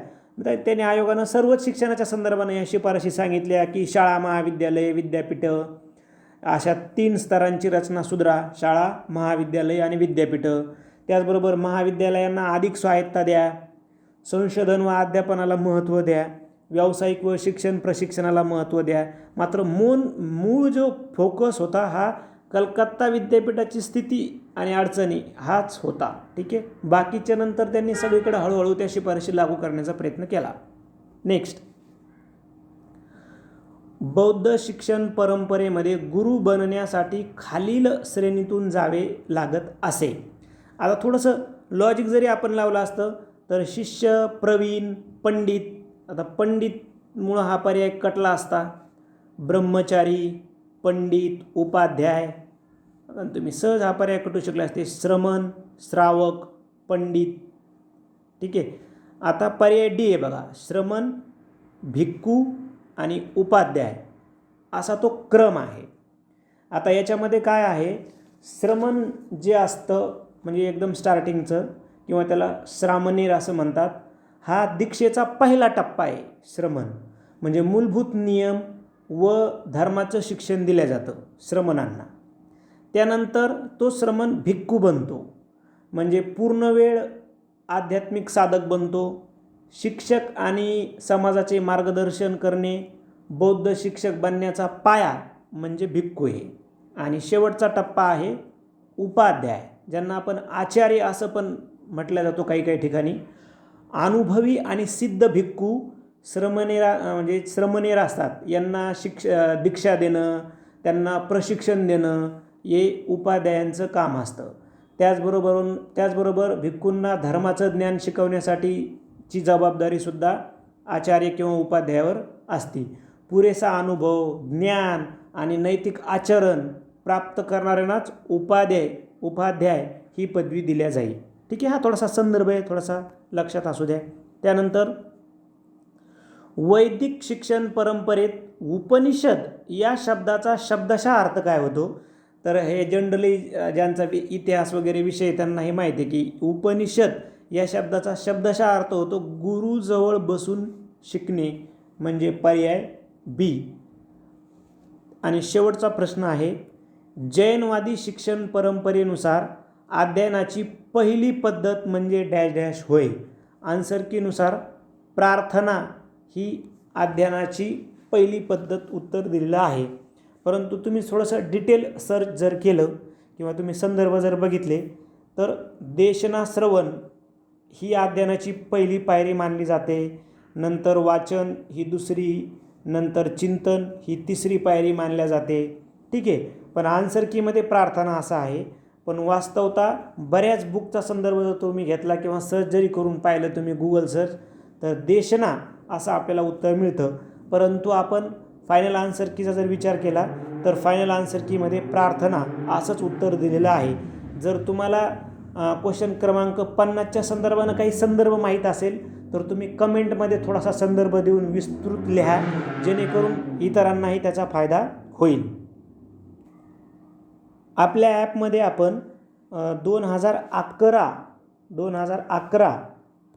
त्याने आयोगानं सर्वच शिक्षणाच्या संदर्भानं या शिफारशी सांगितल्या की शाळा, महाविद्यालय, विद्यापीठं अशा 3 स्तरांची रचना सुधारा, शाळा, महाविद्यालय आणि विद्यापीठं. त्याचबरोबर महाविद्यालयांना अधिक स्वायत्ता द्या, संशोधन व अध्यापनाला महत्त्व द्या, व्यावसायिक व शिक्षण प्रशिक्षणाला महत्त्व द्या. मात्र मूळ जो फोकस होता हा कलकत्ता विद्यापीठाची स्थिती आणि अडचणी हाच होता. ठीक आहे, बाकीच्या नंतर त्यांनी सगळीकडे हळूहळू त्या शिफारशी लागू करण्याचा प्रयत्न केला. नेक्स्ट, बौद्ध शिक्षण परंपरेमध्ये गुरु बनण्यासाठी खालील श्रेणीतून जावे लागत असे. आता थोडंसं लॉजिक जरी आपण लावलं असतं तर शिष्य, प्रवीण, पंडित. आता पंडितमुळं हा पर्याय कटला असता. ब्रह्मचारी, पंडित, उपाध्याय. आणि तुम्ही सहज हा पर्याय कटू शकले असते. श्रमण, श्रावक, पंडित. ठीक आहे. आता पर्याय डी आहे बघा. श्रमण, भिक्खू आणि उपाध्याय असा तो क्रम आहे. आता याच्यामध्ये काय आहे, श्रमण जे असतं म्हणजे एकदम स्टार्टिंगचं किंवा त्याला श्रामणेर असं म्हणतात, हा दीक्षेचा पहिला टप्पा आहे. श्रमण म्हणजे मूलभूत नियम व धर्माचं शिक्षण दिलं जातं श्रमणांना. त्यानंतर तो श्रमण भिक्खू बनतो म्हणजे पूर्णवेळ आध्यात्मिक साधक बनतो. शिक्षक आणि समाजाचे मार्गदर्शन करणे बौद्ध शिक्षक बनण्याचा पाया म्हणजे भिक्खू आहे. आणि शेवटचा टप्पा आहे उपाध्याय, ज्यांना आपण आचार्य असं पण म्हटलं जातो काही काही ठिकाणी. अनुभवी आणि सिद्ध भिक्खू म्हणजे श्रमणेर असतात. यांना दीक्षा देणं, त्यांना प्रशिक्षण देणं हे उपाध्यायांचं काम असतं. त्याचबरोबर भिक्खूंना धर्माचं ज्ञान शिकवण्यासाठीची जबाबदारीसुद्धा आचार्य किंवा उपाध्यायावर असते. पुरेसा अनुभव, ज्ञान आणि नैतिक आचरण प्राप्त करणाऱ्यांनाच उपाध्याय ही पदवी दिल्या जाईल. ठीक आहे. हा थोडासा संदर्भ आहे, थोडासा लक्षात असू द्या. त्यानंतर वैदिक शिक्षण परंपरेत उपनिषद या शब्दाचा शब्दशः अर्थ काय होतो, तर हे जनरली ज्यांचा इतिहास वगैरे विषय त्यांना हे माहिती आहे की उपनिषद या शब्दाचा शब्दशः अर्थ होतो गुरुजवळ बसून शिकणे, म्हणजे पर्याय बी. आणि शेवटचा प्रश्न आहे, जैनवादी शिक्षण परंपरेनुसार अध्ययनाची पहिली पद्धत म्हणजे डॅश डॅश होय. आन्सर कीनुसार प्रार्थना ही अध्ययनाची पहिली पद्धत उत्तर दिलेलं आहे. परंतु तुम्ही थोडंसं डिटेल सर्च जर केलं किंवा तुम्ही संदर्भ जर बघितले तर देशना श्रवण ही अध्ययनाची पहिली पायरी मानली जाते. नंतर वाचन ही दुसरी, नंतर चिंतन ही तिसरी पायरी मानल्या जाते. ठीक आहे. पण आन्सर कीमध्ये प्रार्थना असा आहे. पण वास्तवता बऱ्याच बुकचा संदर्भ जर तुम्ही घेतला किंवा सर्च जरी करून पाहिलं तुम्ही गुगल सर्च, तर देशना असं आपल्याला उत्तर मिळतं. परंतु आपण फायनल आन्सर कीचा जर विचार केला तर फायनल आन्सर कीमध्ये प्रार्थना असंच उत्तर दिलेलं आहे. जर तुम्हाला क्वेश्चन क्रमांक 50च्या संदर्भानं काही संदर्भ माहीत असेल तर तुम्ही कमेंटमध्ये थोडासा संदर्भ देऊन विस्तृत लिहा, जेणेकरून इतरांनाही त्याचा फायदा होईल. आपल्या ॲपमध्ये आपण 2011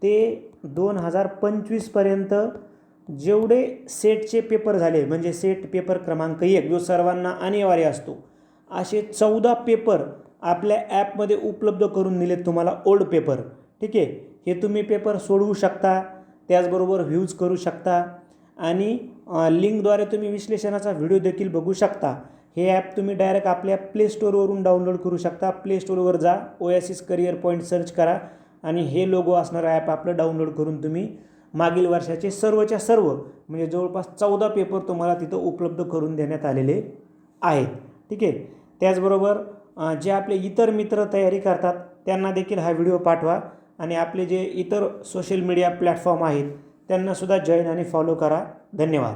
ते 2025पर्यंत जेवढे सेटचे पेपर झाले, म्हणजे सेट पेपर क्रमांक 1 जो सर्वांना अनिवार्य असतो, असे 14 पेपर आपल्या ॲपमध्ये उपलब्ध करून दिलेत तुम्हाला, ओल्ड पेपर. ठीक आहे. हे तुम्ही पेपर सोडवू शकता, त्याचबरोबर व्ह्यूज करू शकता आणि लिंकद्वारे तुम्ही विश्लेषणाचा व्हिडिओ देखील बघू शकता. हे ॲप तुम्ही डायरेक्ट आपल्या प्ले स्टोअरवरून डाउनलोड करू शकता. प्ले स्टोअरवर जा, ओएसिस करिअर पॉईंट सर्च करा आणि हे लोगो असणारं ॲप आपलं डाउनलोड करून तुम्ही मागील वर्षाचे सर्वच्या सर्व म्हणजे जवळपास 14 पेपर तुम्हाला तिथं उपलब्ध करून देण्यात आलेले आहेत. ठीक आहे. त्याचबरोबर जे आपले इतर मित्र तयारी करतात त्यांना देखील हा व्हिडिओ पाठवा आणि आपले जे इतर सोशल मीडिया प्लॅटफॉर्म आहेत त्यांनासुद्धा जॉईन आणि फॉलो करा. धन्यवाद.